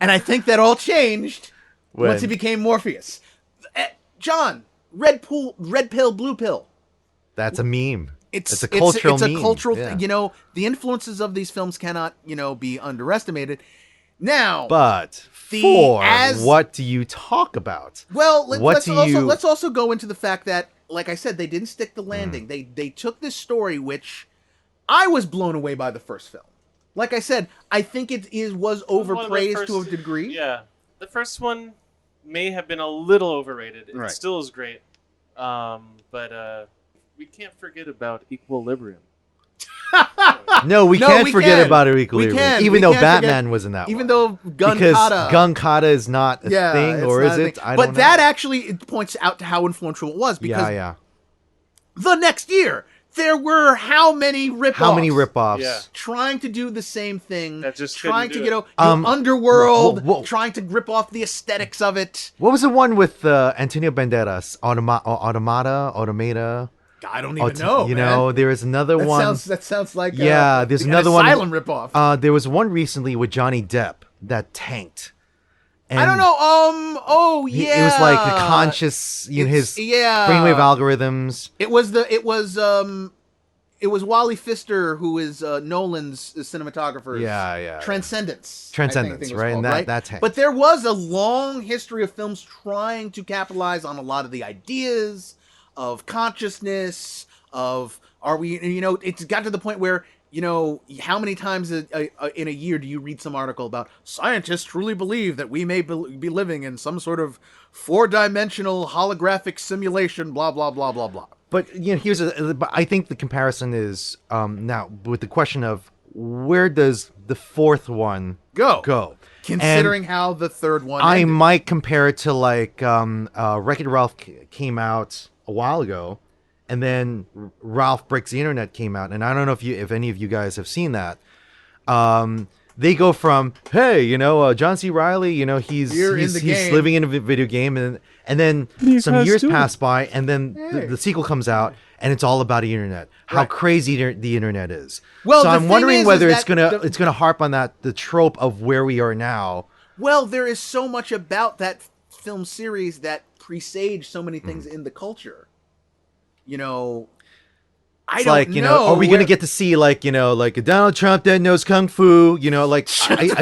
And I think that all changed once he became Morpheus. John, red pill, blue pill. That's a meme. It's a cultural meme. It's a cultural thing. The influences of these films cannot, be underestimated. Now, but what do you talk about? Well, let's also go into the fact that, like I said, they didn't stick the landing. They took this story, which I was blown away by the first film. Like I said, I think it was overpraised to a degree. Yeah, the first one may have been a little overrated. It still is great, but we can't forget about Equilibrium. No, we can't forget about Equilibrium. Even though Batman was in that even one. though Gun Kata is not a thing, or is it? I don't know. That actually points out to how influential it was. Because the next year, there were how many ripoffs? Yeah. Trying to do the same thing. That just trying to get Underworld, trying to rip off the aesthetics of it. What was the one with Antonio Banderas? Automata? I don't even know. There is another one. That sounds like there's another one. Asylum ripoff. There was one recently with Johnny Depp that tanked. And I don't know. It was like a conscious, his brainwave algorithms. It was Wally Pfister, who is Nolan's cinematographer. Yeah. Transcendence, right? Called, and that tanked. But there was a long history of films trying to capitalize on a lot of the ideas of consciousness, of it's got to the point where, how many times in a year do you read some article about scientists truly believe that we may be living in some sort of 4-dimensional holographic simulation, blah, blah, blah, blah, blah. But, I think the comparison is now with the question of where does the fourth one go? Considering how the third one I ended. might compare it to like Wreck-It Ralph came out a while ago, and then Ralph Breaks the Internet came out, and I don't know if any of you guys have seen that. They go from, hey, John C. Reilly, he's living in a video game, and then some years pass by, and then the sequel comes out, and it's all about the internet, how crazy the internet is. Well, so I'm wondering whether it's gonna harp on the trope of where we are now. Well, there is so much about that film series that presage so many things in the culture. I don't know. Are we going to get to see like Donald Trump that knows Kung Fu, I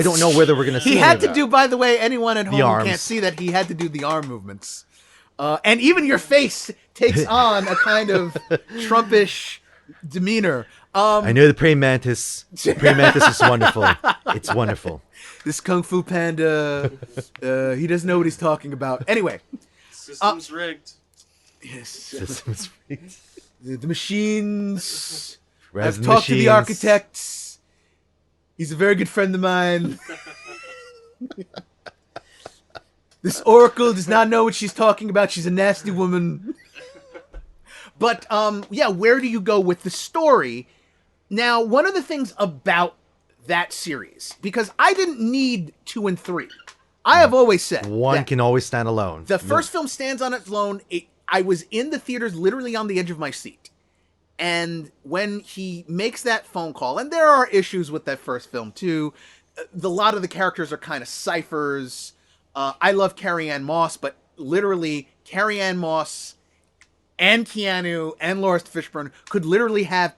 don't know whether we're going to see He had to do, by the way, anyone at home who can't see that, he had to do the arm movements. And even your face takes on a kind of Trumpish demeanor. I know the praying mantis. The praying mantis is wonderful. It's wonderful. This Kung Fu panda, he doesn't know what he's talking about. Anyway. System's rigged. Yes. System's rigged. The machines. I've talked to the architects. He's a very good friend of mine. This Oracle does not know what she's talking about. She's a nasty woman. But, where do you go with the story? Now, one of the things about that series, because I didn't need 2 and 3. I have always said one can always stand alone. The first film stands on its own. I was in the theaters literally on the edge of my seat. And when he makes that phone call, and there are issues with that first film too, a lot of the characters are kind of ciphers. I love Carrie-Anne Moss, but literally Carrie-Anne Moss and Keanu and Lawrence Fishburne could literally have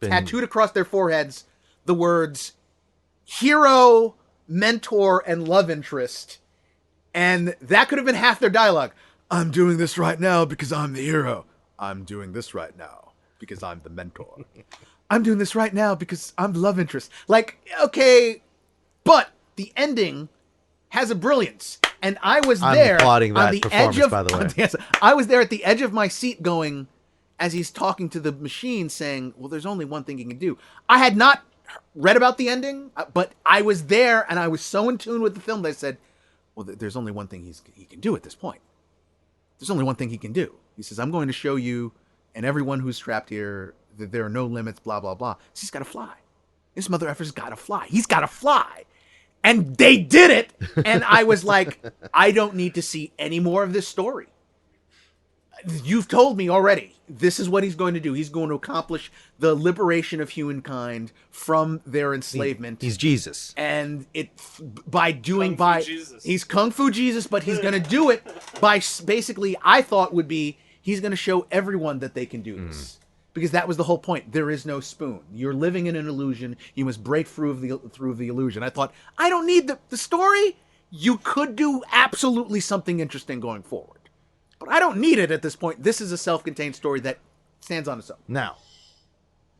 tattooed across their foreheads the words hero, mentor, and love interest. And that could have been half their dialogue. I'm doing this right now because I'm the hero. I'm doing this right now because I'm the mentor. I'm doing this right now because I'm the love interest. Like, okay, but the ending has a brilliance. And I was there applauding that on the performance, edge of, by the way. Yes, I was there at the edge of my seat going, as he's talking to the machine saying, well, there's only one thing he can do. I had not read about the ending, but I was there and I was so in tune with the film that I said, well, there's only one thing he can do at this point. There's only one thing he can do. He says, I'm going to show you and everyone who's trapped here that there are no limits, blah, blah, blah. So he's got to fly. This mother effer's got to fly. He's got to fly. And they did it. And I was like, I don't need to see any more of this story. You've told me already. This is what he's going to do. He's going to accomplish the liberation of humankind from their enslavement. He's Jesus. And he's Kung Fu Jesus, but he's going to do it by basically, I thought would be, he's going to show everyone that they can do this. Because that was the whole point. There is no spoon. You're living in an illusion. You must break through the illusion. I thought, I don't need the story. You could do absolutely something interesting going forward. But I don't need it at this point. This is a self-contained story that stands on its own. Now,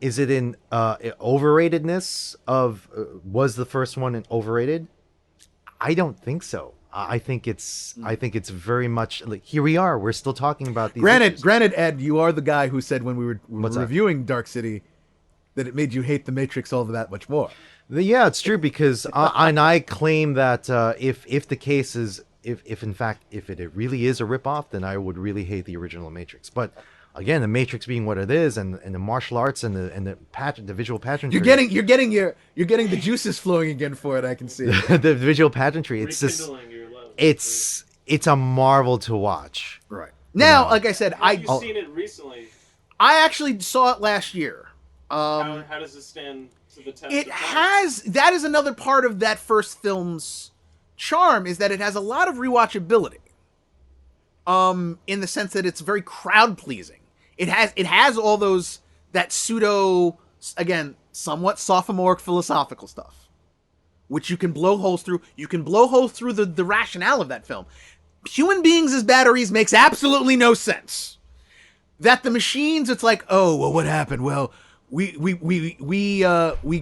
is it in overratedness of... was the first one overrated? I don't think so. I think it's very much... like, here we are. We're still talking about these issues. Granted, Ed, you are the guy who said when we were reviewing Dark City that it made you hate The Matrix all that much more. Yeah, it's true because... and I claim that if the case is... If in fact it really is a ripoff, then I would really hate the original Matrix. But again, the Matrix being what it is, and the martial arts and the visual pageantry, you're getting the juices flowing again for it. I can see the visual pageantry. It's just it's a marvel to watch. Right now, like I said, You've seen it recently. I actually saw it last year. How does it stand to the test? It has. That is another part of that first film's charm, is that it has a lot of rewatchability. In the sense that it's very crowd pleasing. It has all that pseudo, again, somewhat sophomoric philosophical stuff, which you can blow holes through. You can blow holes through the rationale of that film. Human beings as batteries makes absolutely no sense. That the machines, it's like, oh, well, what happened? Well, we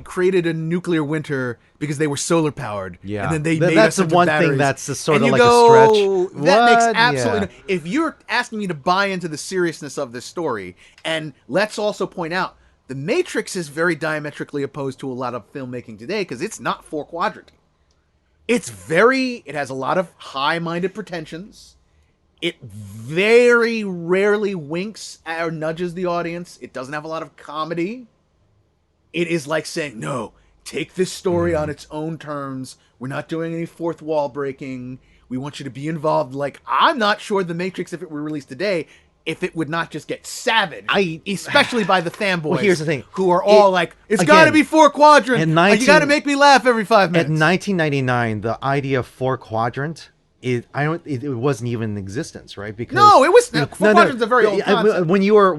created a nuclear winter because they were solar powered. Yeah, and then they made that's us the one batteries. thing that's a sort and of like go, a stretch. That makes What? absolutely. Yeah. If you're asking me to buy into the seriousness of this story, and let's also point out, The Matrix is very diametrically opposed to a lot of filmmaking today because it's not 4-quadranting. It has a lot of high-minded pretensions. It very rarely winks or nudges the audience. It doesn't have a lot of comedy. It is like saying, no, take this story on its own terms. We're not doing any fourth wall breaking. We want you to be involved. Like, I'm not sure The Matrix, if it were released today, if it would not just get savaged, especially by the fanboys. Well, here's the thing. Who are all like, it's got to be 4-quadrant. You got to make me laugh every 5 minutes. In 1999, the idea of 4-quadrant... It wasn't even in existence, right? Because no, it was 4-quadrant's a very old concept. When you were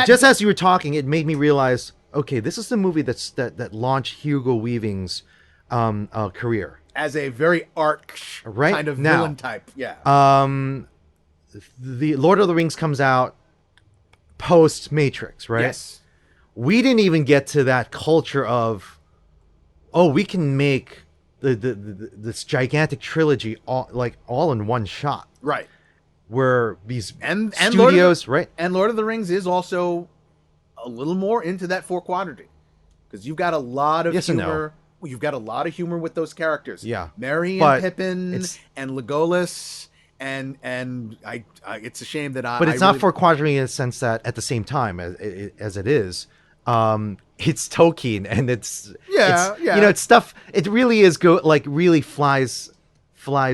just as you were talking, it made me realize, okay, this is the movie that launched Hugo Weaving's career as a very arch kind of villain type. Yeah. The Lord of the Rings comes out post Matrix, right? Yes. We didn't even get to that culture of, we can make this gigantic trilogy all in one shot, right? Where these studios, right? And Lord of the Rings is also a little more into that 4-quadranting because you've got a lot of humor. Well, you've got a lot of humor with those characters. Yeah, Merry and Pippin and Legolas, and it's a shame that But it's not 4-quadranting in the sense that at the same time as it is. It's Tolkien, and it's it's stuff. It really is really flies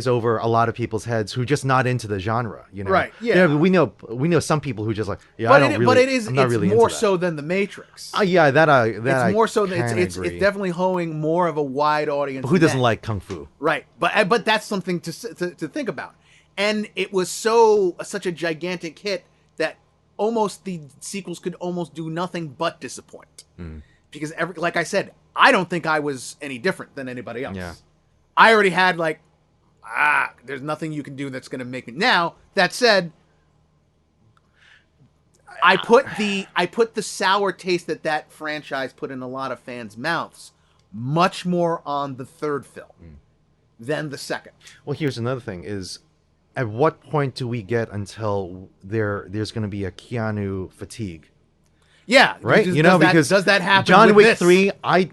over a lot of people's heads who just not into the genre, Right? Yeah. We know some people who just like, it's more so than The Matrix. It's more so than it's definitely holding more of a wide audience. But who doesn't like kung fu? Right, but that's something to think about, and it was such a gigantic hit that almost the sequels could almost do nothing but disappoint. Because like I said, I don't think I was any different than anybody else. Yeah. I already had there's nothing you can do that's going to make me. Now, that said, I put the sour taste that franchise put in a lot of fans' mouths much more on the third film than the second. Well, here's another thing is at what point do we get until there's going to be a Keanu fatigue? Yeah, Right? Because does that happen? John with Wick this? 3, I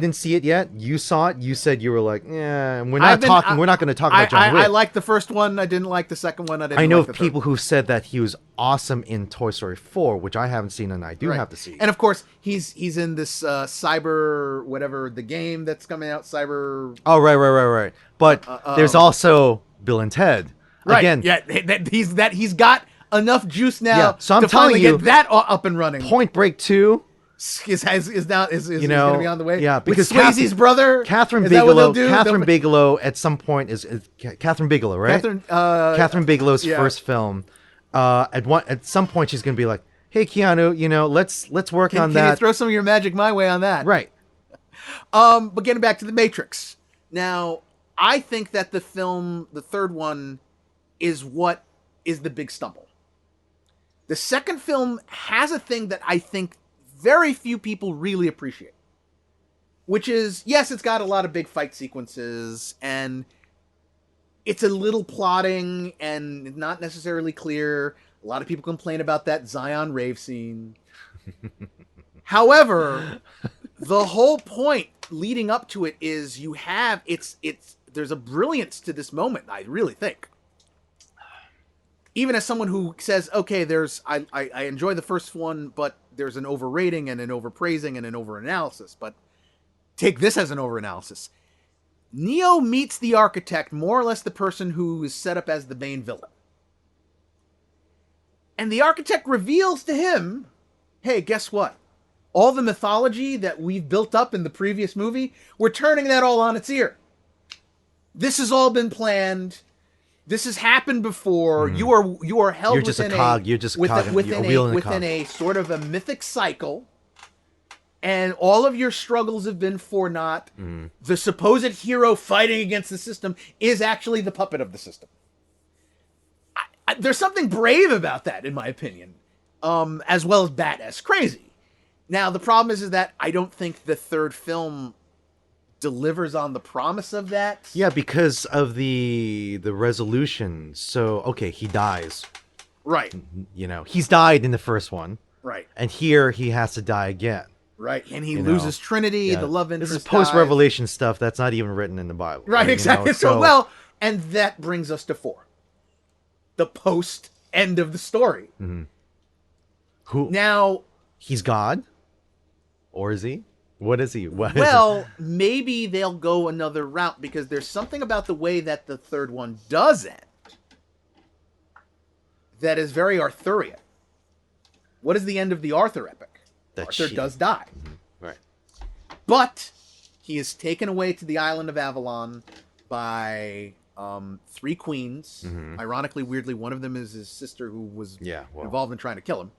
didn't see it yet. You saw it. You said you were like, yeah, we're not talking. We're not going to talk about John Wick. I liked the first one. I didn't like the second one. I know people who said that he was awesome in Toy Story 4, which I haven't seen and I do have to see. And of course, he's in this cyber whatever the game that's coming out. Cyber. Oh right. But there's also Bill and Ted. Right. Again, he's got enough juice now. Yeah, so I'm to telling finally you, get that up and running. Point Break 2 is going to be on the way. Yeah, because with Swayze's brother, Catherine is that what Bigelow. they'll do? Catherine Bigelow at some point is Catherine Bigelow, right? Catherine Bigelow's first film. At some point she's going to be like, "Hey, Keanu, let's work on that. Can you throw some of your magic my way on that?" Right. But getting back to The Matrix. Now, I think that the third one, is what is the big stumble. The second film has a thing that I think very few people really appreciate, which is, yes, it's got a lot of big fight sequences, and it's a little plotting and not necessarily clear. A lot of people complain about that Zion rave scene. However, the whole point leading up to it is there's a brilliance to this moment, I really think. Even as someone who says, okay, I enjoy the first one, but there's an overrating and an overpraising and an overanalysis. But take this as an overanalysis. Neo meets the architect, more or less the person who is set up as the main villain. And the architect reveals to him, hey, guess what? All the mythology that we've built up in the previous movie, we're turning that all on its ear. This has all been planned. This has happened before. You are held You're just within a cog. You're just a cog. within a sort of a mythic cycle, and all of your struggles have been for naught. The supposed hero fighting against the system is actually the puppet of the system. There's something brave about that, in my opinion, as well as badass crazy. Now, the problem is that I don't think the third film delivers on the promise of that. Yeah, because of the resolution. So, okay, he dies. Right. He's died in the first one. Right. And here he has to die again. Right. And he loses Trinity, the love interest. This is post-revelation stuff that's not even written in the Bible. Right, exactly. And that brings us to 4. The post-end of the story. Mm-hmm. Who? Now, he's God? Or is he? What is he? Maybe they'll go another route, because there's something about the way that the third one does end that is very Arthurian. What is the end of the Arthur epic? Arthur does die. Mm-hmm. Right. But he is taken away to the island of Avalon by 3 queens. Mm-hmm. Ironically, weirdly, one of them is his sister, who was involved in trying to kill him.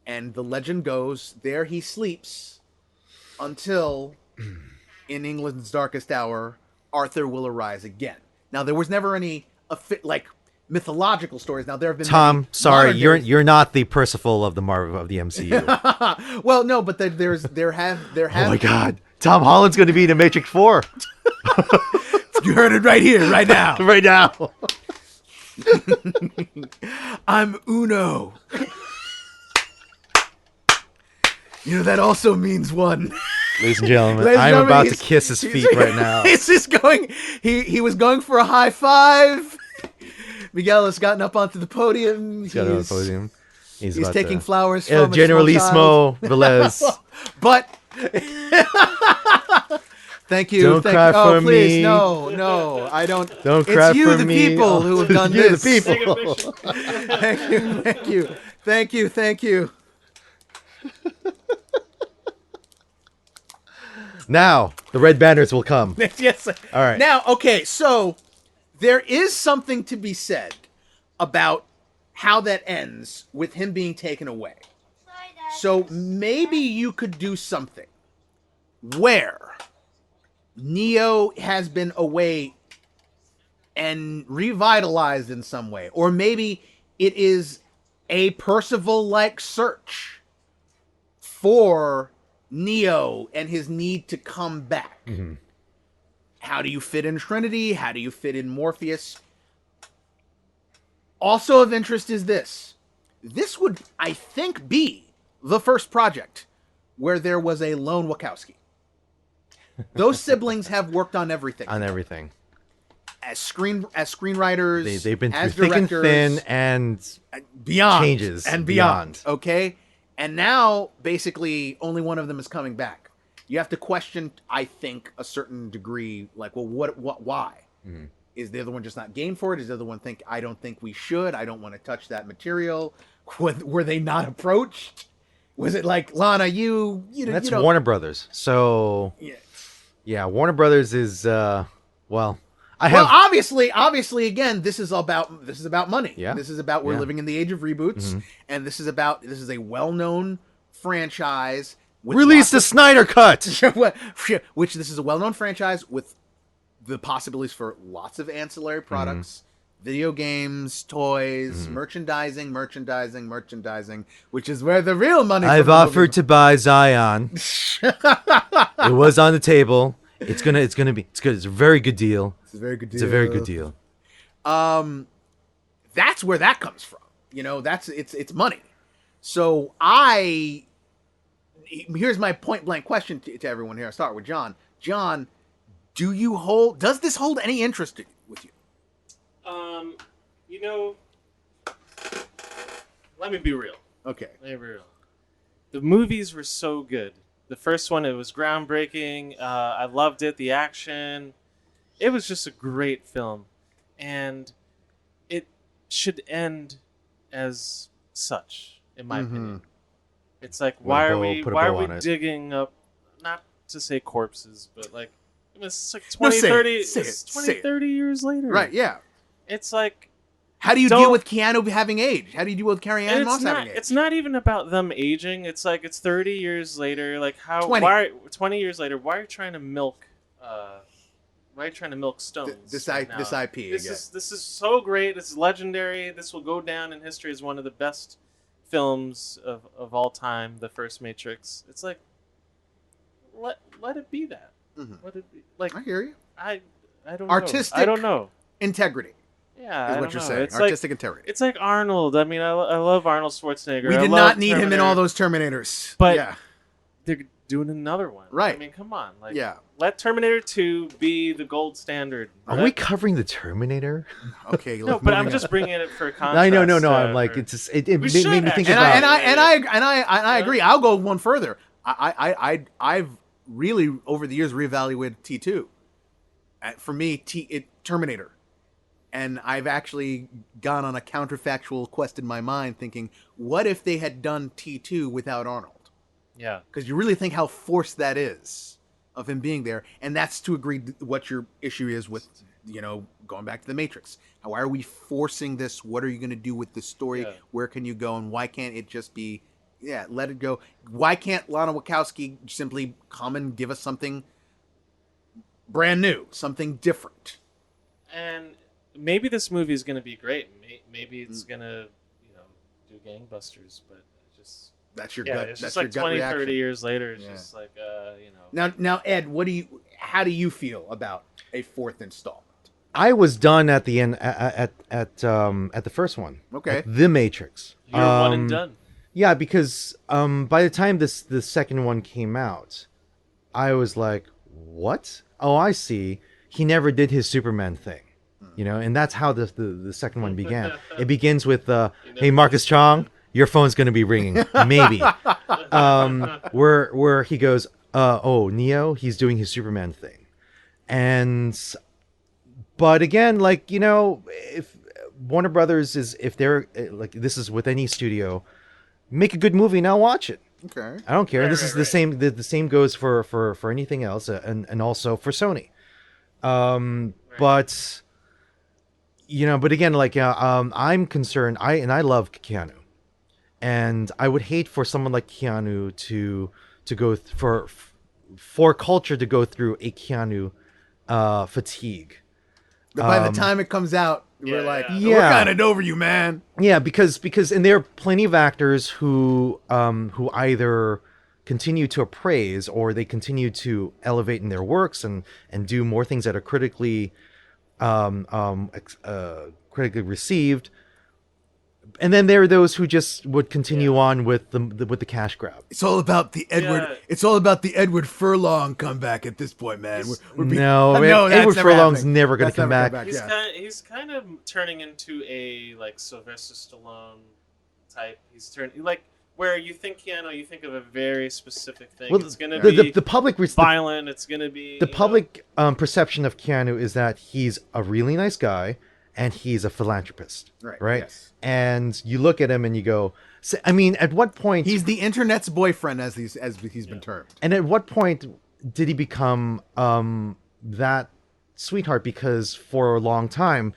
And the legend goes, there he sleeps until, in England's darkest hour, Arthur will arise again. Now, there was never any mythological stories. Now, there have been Tom. Sorry, you're not the Percival of the Marvel of the MCU. Well, no, but there have. Oh my God, Tom Holland's going to be in The Matrix 4. You heard it right here, right now, right now. I'm Uno. That also means one. Ladies and gentlemen, I'm about to kiss his feet right now. He's just going. He was going for a high five. Miguel has gotten up onto the podium. He's taking flowers from Generalissimo Velez. But thank you. Don't cry for please, me. No, I don't. Don't cry for me. It's you, the people, who have done this. You, the people. Thank you. Now, the red banners will come. Yes. All right. Now, okay, so there is something to be said about how that ends with him being taken away. So maybe you could do something where Neo has been away and revitalized in some way. Or maybe it is a Percival-like search for Neo and his need to come back. How do you fit in Trinity? How do you fit in Morpheus? Also of interest is this. This would, I think, be the first project where there was a lone Wachowski. Those siblings have worked on everything. On everything. As screenwriters, They've been as through thick and directors, thin and beyond changes and beyond. Okay, and now basically only one of them is coming back. You have to question, I think, a certain degree, like, well, what, why? Mm-hmm. Is the other one just not game for it? Is the other one think, I don't think we should? I don't want to touch that material. Were they not approached? Was it like, Lana, you know, that's Warner Brothers. So yeah, Warner Brothers is obviously, again, this is about money. Yeah. This is about we're living in the age of reboots, and this is a well-known franchise. Release the Snyder Cut, which this is a well-known franchise with the possibilities for lots of ancillary products, video games, toys, merchandising, which is where the real money. I've offered to buy Zion. It was on the table. It's good. It's a very good deal. It's a very good deal. That's where that comes from. You know, it's money. So here's my point blank question to everyone here. I'll start with John. John, does this hold any interest with you? You know, let me be real. Okay. Let me be real. The movies were so good. The first one, it was groundbreaking. I loved it. The action. It was just a great film. And it should end as such, in my opinion. It's like, why are we digging up, not to say corpses, but like, it's like 30 years later. Right, yeah. It's like, how do you deal with Keanu having aged? How do you deal with Carrie Ann Moss having aged? It's not even about them aging. It's like, it's 30 years later. Like, 20 years later, why are you trying to milk stones? This IP again. This is so great. This is legendary. This will go down in history as one of the best films of all time, the first Matrix. It's like, let it be that. Let it be, like, I hear you. I don't artistic know. I don't know. Integrity. Yeah, is what you're saying. It's artistic integrity. It's like Arnold. I mean, I love Arnold Schwarzenegger. We did not need him in all those Terminators. But they're doing another one. Right. I mean, come on. Like, let Terminator 2 be the gold standard. Are we covering the Terminator? Okay. No, but I'm just bringing it for context. No. I'm like, it made me think about. And I agree. I'll go one further. I've really over the years reevaluated T2. For me, Terminator. And I've actually gone on a counterfactual quest in my mind thinking, what if they had done T2 without Arnold? Yeah. Because you really think how forced that is of him being there. And that's to agree what your issue is with, going back to the Matrix. How are we forcing this? What are you going to do with this story? Yeah. Where can you go? And why can't it just be, let it go? Why can't Lana Wachowski simply come and give us something brand new, something different? And maybe this movie is going to be great. Maybe it's going to, do gangbusters, but just that's your gut. It's that's just like your 20, gut 30 years later. It's just like, Now, Ed, how do you feel about a fourth installment? I was done at the end at the first one. Okay. The Matrix. You're one and done. Yeah, because by the time the second one came out, I was like, what? Oh, I see. He never did his Superman thing. And that's how the second one began. It begins with, hey, Marcus Chong, your phone's going to be ringing. Maybe. Where he goes, Neo, he's doing his Superman thing. But again, like, if Warner Brothers if they're, like, this is with any studio, make a good movie and I'll watch it. Okay. I don't care. This is the same. The same goes for anything else, and also for Sony. But again, like, I'm concerned. I love Keanu, and I would hate for someone like Keanu to go for culture to go through a Keanu fatigue. But by the time it comes out, we're like, we're kind of over you, man. Yeah, because and there are plenty of actors who either continue to appraise or they continue to elevate in their works and do more things that are critically received, And then there are those who just would continue on with the cash grab. It's all about the Edward. Yeah. It's all about the Edward Furlong comeback at this point, man. No, that's Edward never Furlong's happening. never going to That's come never back. yeah. He's kind of turning into a like Sylvester Stallone type. He's turning like where you think Keanu, you think of a very specific thing. Well, it's going to be the public violent. It's going to be the public perception of Keanu is that he's a really nice guy and he's a philanthropist, right? Yes. And you look at him and you go, I mean, at what point He's the internet's boyfriend, as he's been termed. And at what point did he become that sweetheart? Because for a long time,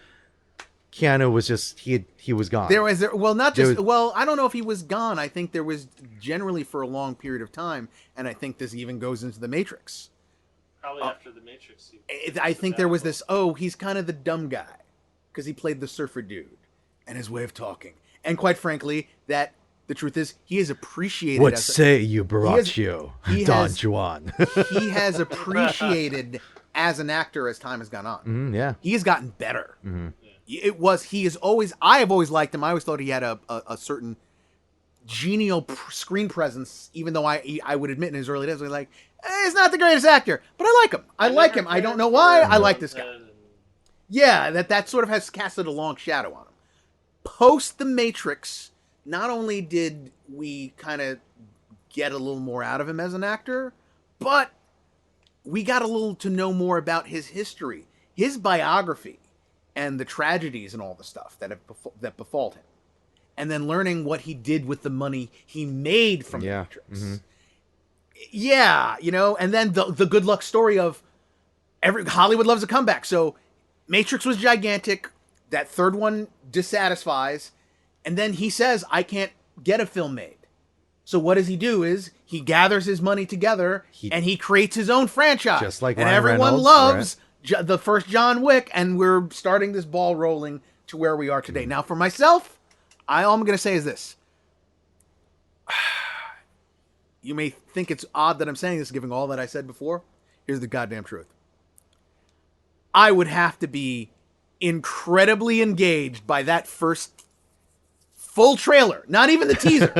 Keanu was just he was gone. I don't know if he was gone. I think there was generally for a long period of time, and I think this even goes into the Matrix. probably after the Matrix. I think there was this. He's kind of the dumb guy because he played the surfer dude and his way of talking. And quite frankly, that the truth is he is appreciated. What say you, Baraccio, Don Juan? He has appreciated as an actor as time has gone on. Yeah, he has gotten better. Mm-hmm. I have always liked him. I always thought he had a certain genial screen presence, even though I would admit in his early days, I was like, he's not the greatest actor, but I like him. I like him. I don't know why. I like this guy. Yeah, that sort of has casted a long shadow on him. Post The Matrix, not only did we kind of get a little more out of him as an actor, but we got a little to know more about his history, his biography, and the tragedies and all the stuff that befall him. And then learning what he did with the money he made from The Matrix. Mm-hmm. Yeah, and then the good luck story of Hollywood loves a comeback. So Matrix was gigantic. That third one dissatisfies. And then he says, I can't get a film made. So what does he do is he gathers his money together and he creates his own franchise. Just like and Ryan everyone Reynolds, loves the first John Wick, and we're starting this ball rolling to where we are today. Now, for myself, all I'm going to say is this. You may think it's odd that I'm saying this, given all that I said before. Here's the goddamn truth. I would have to be incredibly engaged by that first full trailer, not even the teaser.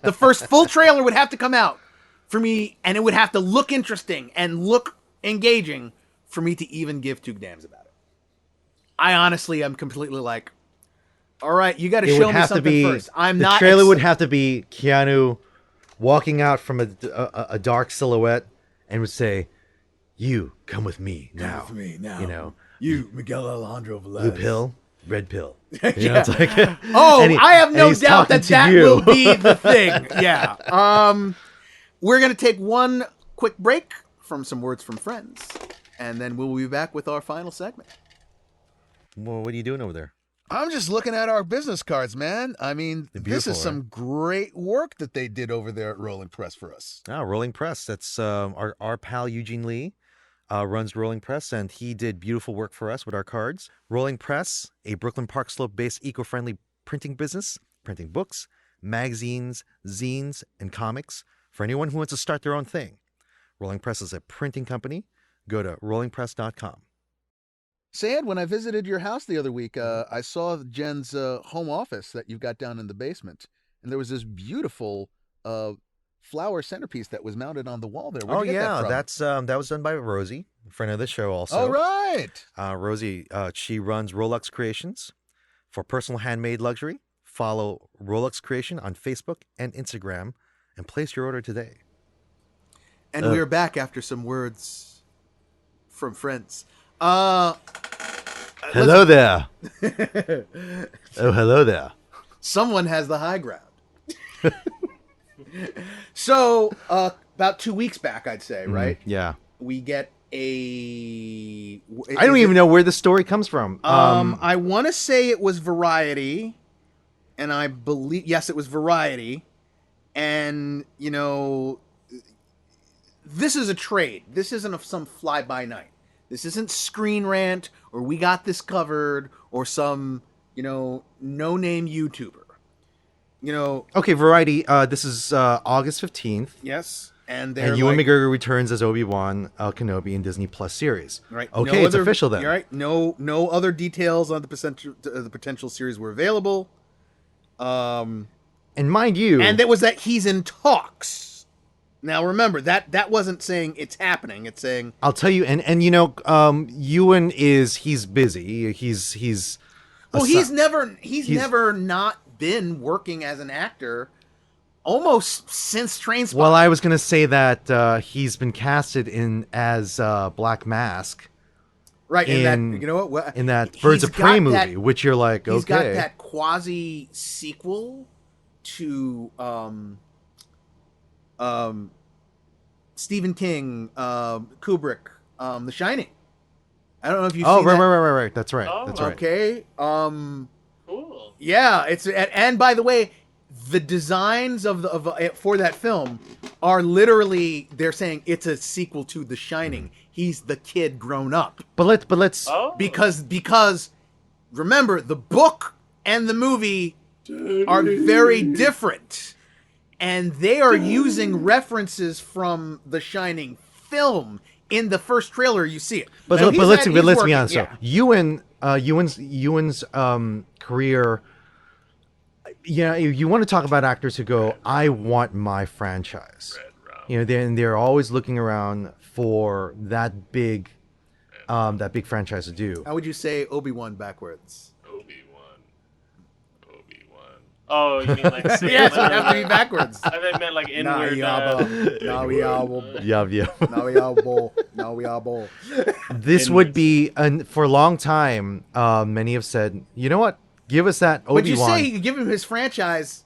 The first full trailer would have to come out for me, and it would have to look interesting and look engaging for me to even give two damns about it. I honestly am completely like, all right, you got to show me something first. The trailer would have to be Keanu walking out from a dark silhouette and would say, "You come with me now." Come with me now. You, Miguel Alejandro Velez. blue pill, red pill. Yeah. It's like, I have no doubt that you. will be the thing. Yeah. We're going to take one quick break from some words from friends, and then we'll be back with our final segment. Well, what are you doing over there? I'm just looking at our business cards, man. I mean, this is some great work that they did over there at Rolling Press for us. Rolling Press. That's our pal Eugene Lee runs Rolling Press, and he did beautiful work for us with our cards. Rolling Press, a Brooklyn Park Slope-based eco-friendly printing business, printing books, magazines, zines, and comics for anyone who wants to start their own thing. Rolling Press is a printing company. Go to rollingpress.com. Sad, when I visited your house the other week, I saw Jen's home office that you've got down in the basement, and there was this beautiful flower centerpiece that was mounted on the wall there. Where'd you get that from? That was done by Rosie, a friend of the show also. All right. Rosie, she runs Rolex Creations for personal handmade luxury. Follow Rolex Creation on Facebook and Instagram and place your order today. And we are back after some words from friends. Hello there. Hello there. Someone has the high ground. So, about 2 weeks back, I'd say, right? Yeah. We get I don't even know where the story comes from. I want to say it was Variety, and I believe, yes, it was Variety. And, this is a trade. This isn't some fly-by-night. This isn't Screen Rant, or We Got This Covered, or some, no-name YouTuber. Okay, Variety, this is August 15th. Yes. And Ewan McGregor returns as Obi-Wan Kenobi in Disney Plus series. Right. Okay, it's official then. Right. No other details on the potential series were available. And mind you, and it was that he's in talks. Now remember that wasn't saying it's happening. It's saying I'll tell you, and you know, Ewan he's busy. He's never not been working as an actor almost since Trainspotting. Well, I was gonna say that he's been casted in as Black Mask. Right, in that, you know what? In that Birds of Prey movie, which you're like, okay. He's got that quasi sequel to Stephen King, Kubrick, The Shining. I don't know if you've seen that. Right. That's right. Oh, That's right. Okay. Cool. Yeah, and by the way, the designs for that film are literally, they're saying it's a sequel to The Shining. He's the kid grown up. But let's because remember, the book and the movie are very different, and they are using references from The Shining film. In the first trailer, you see it. But Now, let's be working, honest. yeah. So Ewan's career. Yeah, you want to talk about actors who go, I want my franchise. You know, they're always looking around for that big franchise to do. How would you say Obi-Wan backwards? Obi-Wan. Oh, you mean like Yes, it would have to be backwards. I think meant like inward. This would be, for a long time, many have said, you know what? Give us that Obi-Wan. But you say you give him his franchise.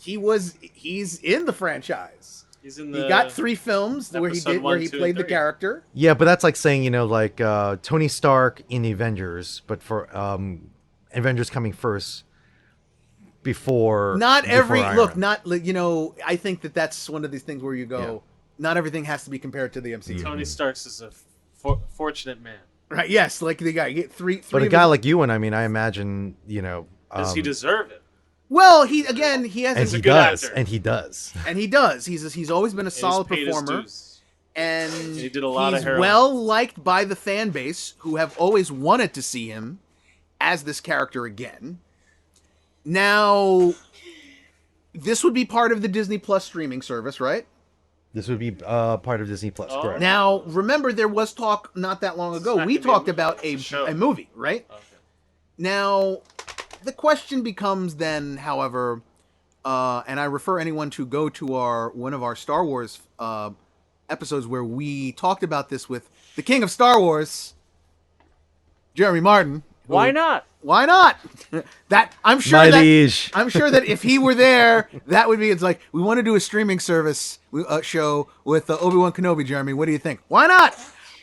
He's in the franchise. He got 3 films where he played the character. Yeah, but that's like saying, you know, like Tony Stark in the Avengers, but for Avengers coming first before. Not every Iron look. Man. Not, you know. I think that's one of these things where you go. Yeah. Not everything has to be compared to the MCU. Tony Stark's is a fortunate man. Right. Yes. Like the guy get three. But a guy like Ewan, I mean, I imagine, you know. Does he deserve it? Well, he has. And He's he does. He's always been a solid performer. And he did a lot of heroin. Well liked by the fan base, who have always wanted to see him as this character again. Now, this would be part of the Disney Plus streaming service, right? This would be part of Disney Plus, correct? Now, remember, there was talk not that long ago. We talked about a movie, right? Okay. Now, the question becomes then, however, and I refer anyone to go to one of our Star Wars episodes where we talked about this with the King of Star Wars, Jeremy Martin. Why not? Why not? That I'm sure My that liege. I'm sure that if he were there, that would be. It's like, we want to do a streaming service show with Obi-Wan Kenobi. Jeremy, what do you think? Why not?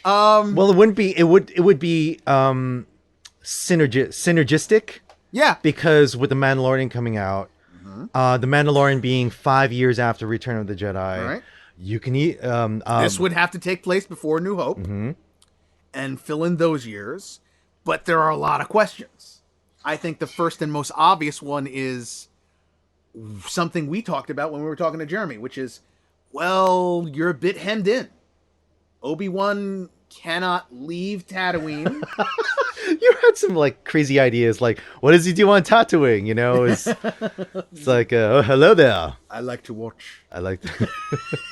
Well, it wouldn't be. It would be synergistic. Yeah, because with the Mandalorian coming out, the Mandalorian being 5 years after Return of the Jedi, right. You can this would have to take place before New Hope, and fill in those years. But there are a lot of questions. I think the first and most obvious one is something we talked about when we were talking to Jeremy, which is, well, you're a bit hemmed in. Obi-Wan cannot leave Tatooine. You had some like crazy ideas, like what does he do on Tatooine? You know, it's like, oh, hello there. I like to watch. I like to.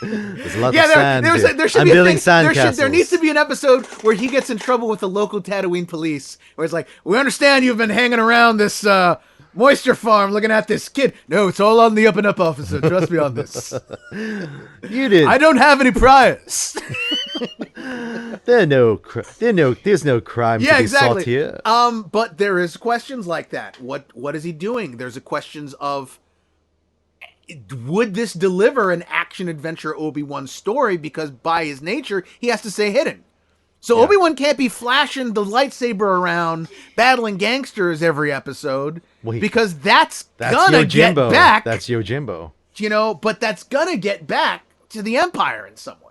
There's a lot of sand. There should I'm be building sandcastles. There needs to be an episode where he gets in trouble with the local Tatooine police, where it's like, we understand you've been hanging around this moisture farm looking at this kid. No, it's all on the up and up, officer. Trust me on this. You did. I don't have any priors. There's no crime to be solved here. But there is questions like that. What is he doing? There's a questions of, would this deliver an action adventure Obi-Wan story? Because by his nature, he has to stay hidden. So yeah. Obi-Wan can't be flashing the lightsaber around, battling gangsters every episode, because that's gonna get back. That's Yojimbo. You know, but that's gonna get back to the Empire in some way.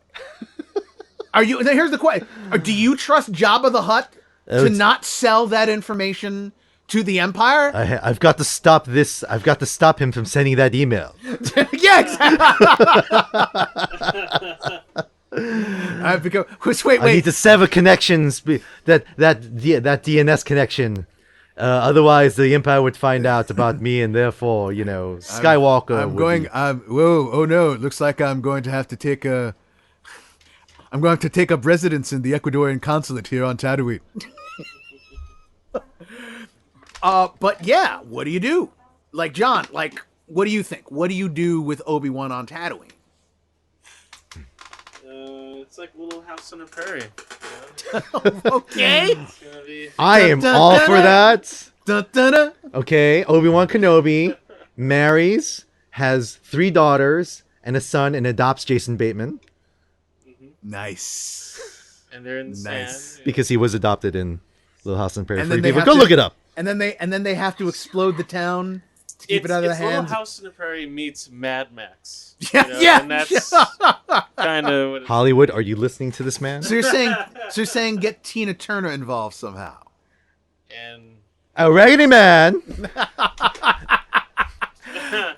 Here's the question. Do you trust Jabba the Hutt to not sell that information to the Empire? I've got to stop this. I've got to stop him from sending that email. Yeah, exactly. Wait. I need to sever connections. That DNS connection. Otherwise, the Empire would find out about me, and therefore, Skywalker. I'm would going. be- Whoa! Oh no! It looks like I'm going to have to take a. I'm going to take up residence in the Ecuadorian consulate here on Tatooine. But yeah, what do you do? Like John, what do you think? What do you do with Obi-Wan on Tatooine? It's like Little House on the Prairie. Okay. It's gonna be. I am Dun, dun, all dun, for dun. that. Dun, dun, dun. Okay, Obi-Wan Kenobi marries, has 3 daughters and a son, and adopts Jason Bateman Nice. And they're in the Nice. sand. because he was adopted in Little House on the Prairie. And Free then they people. have Go to- look it up. And then they have to explode the town to keep It's it out of the Little hands. House on the Prairie meets Mad Max. Yeah, yeah, And that's kind of what it's Hollywood, are you listening to this man? So you're saying get Tina Turner involved somehow. and A raggedy man.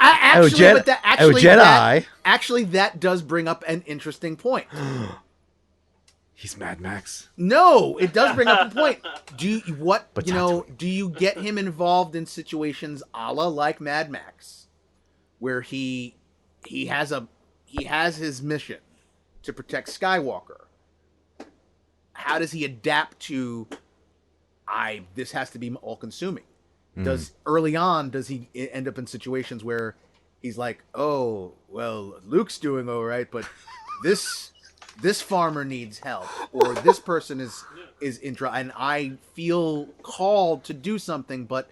Actually, Jedi. but that actually Jedi. actually that does bring up an interesting point. He's Mad Max. No, it does bring up a point. But Do you get him involved in situations a la like Mad Max, where he has his mission to protect Skywalker? How does he adapt to this has to be all consuming? Does he end up in situations where he's like, oh, well, Luke's doing all right, but this farmer needs help, or this person is and I feel called to do something, but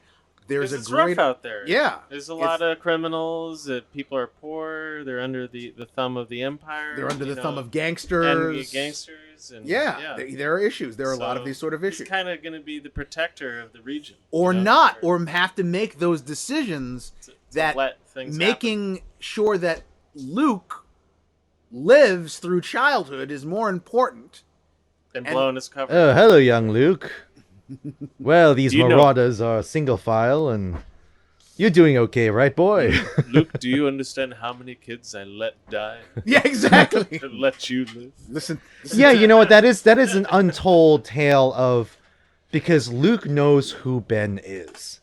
there's it's a great rough out there. Yeah, There's a lot of criminals. That people are poor. They're under the thumb of the Empire. they're under the thumb of and gangsters. gangsters. And Yeah, there are issues. There are a lot of So these sort of issues. He's kind of going to be the protector of the region, Or not, or have to make those decisions to that let things making sure that Luke lives through childhood is more important. happen and and- blowing his cover. Oh, hello, young Luke. Well, these Do you know- marauders are single file, and you're doing okay, right, boy? Luke, do you understand how many kids I let die Yeah, exactly. to let you live? Listen Yeah, you know what? That is an untold tale of because Luke knows who Ben is,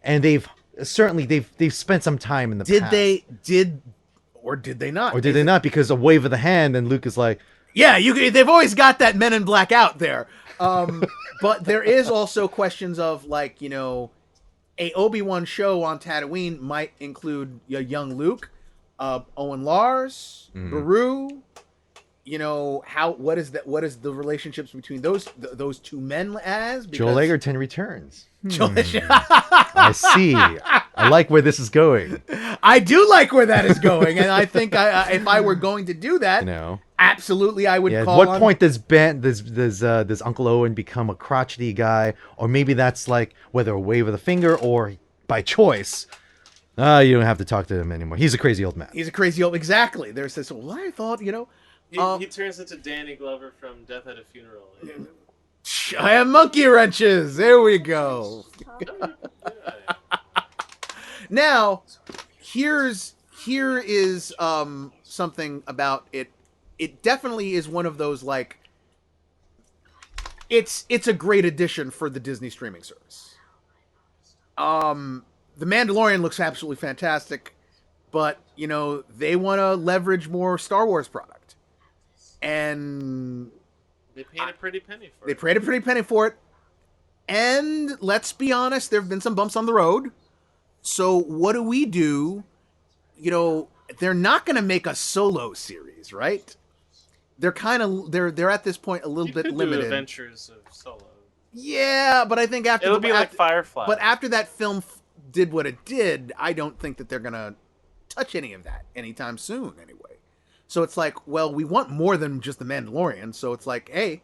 and they've spent some time in the did past. or did they not? Or did they not? Because a wave of the hand, and Luke is like, Yeah, they've always got that Men in Black out there. But there is also questions of a Obi-Wan show on Tatooine might include a young Luke, Owen Lars, Beru. What is the relationships between those two men as? Joel Egerton returns. Joel- I see. I like where this is going. I do like where that is going, and I think if I were going to do that, absolutely I would Yeah, at call what on... point does Uncle Owen become a crotchety guy, or maybe that's like whether a wave of the finger or by choice? You don't have to talk to him anymore. He's a crazy old man. He's a crazy old... Exactly. There's this... Well, I thought, He turns into Danny Glover from Death at a Funeral. I have monkey wrenches. There we go. Now, here is something about it. It definitely is one of those it's a great addition for the Disney streaming service. The Mandalorian looks absolutely fantastic, but they want to leverage more Star Wars product, and They paid a pretty penny for they it. paid a pretty penny for it. And let's be honest, there have been some bumps on the road. So what do? They're not going to make a solo series, right? They're they're at this point a little You bit could limited. do Adventures of Solo. Yeah, but I think It'll be like Firefly. But after that film did what it did, I don't think that they're going to touch any of that anytime soon anyway. So it's like, well, we want more than just the Mandalorian. So it's like, hey,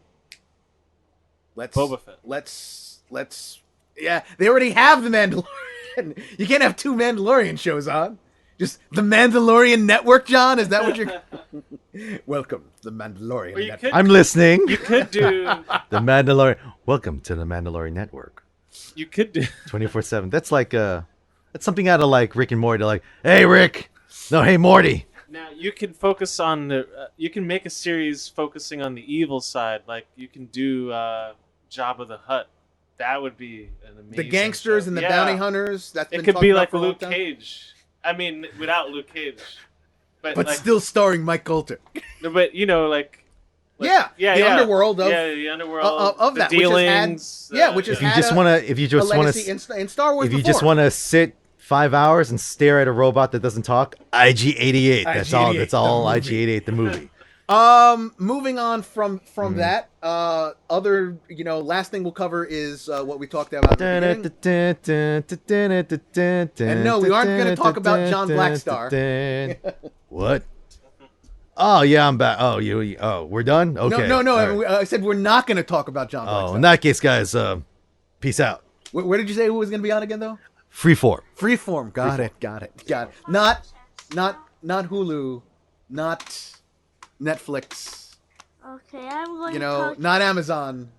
Boba Fett. Let's yeah, they already have the Mandalorian. You can't have 2 Mandalorian shows on. Just the Mandalorian Network, John? Is that what you're Welcome to the Mandalorian Or you Network. could, I'm listening. you could do. The Mandalorian. Welcome to the Mandalorian Network. You could do. 24/7. That's like that's something out of like Rick and Morty. They're like, hey Rick, no, hey Morty. Now you can focus on the. You can make a series focusing on the evil side, like you can do Jabba the Hutt That would be an amazing. The gangsters and the bounty hunters. That's been it could talked be about like for a long Luke time. Cage. I mean, without Luke Cage, but like, still starring Mike Coulter. But you know, like the underworld of the underworld of the that, dealings. which is If you just want to, in Star Wars. if you just want to sit 5 hours and stare at a robot that doesn't talk, IG-88. That's all. That's all. IG-88 the movie. Moving on from that, other last thing we'll cover is what we talked about at the beginning. And no, we aren't going to talk about John Blackstar. What? Oh yeah, I'm back. Oh, we're done. Okay. No. All right. I said we're not going to talk about John Blackstar. Oh, in that case, guys, peace out. Where did you say who was going to be on again though? Freeform. Freeform. Got it. Not Hulu, not Netflix. Okay, I'm going to talk... not Amazon.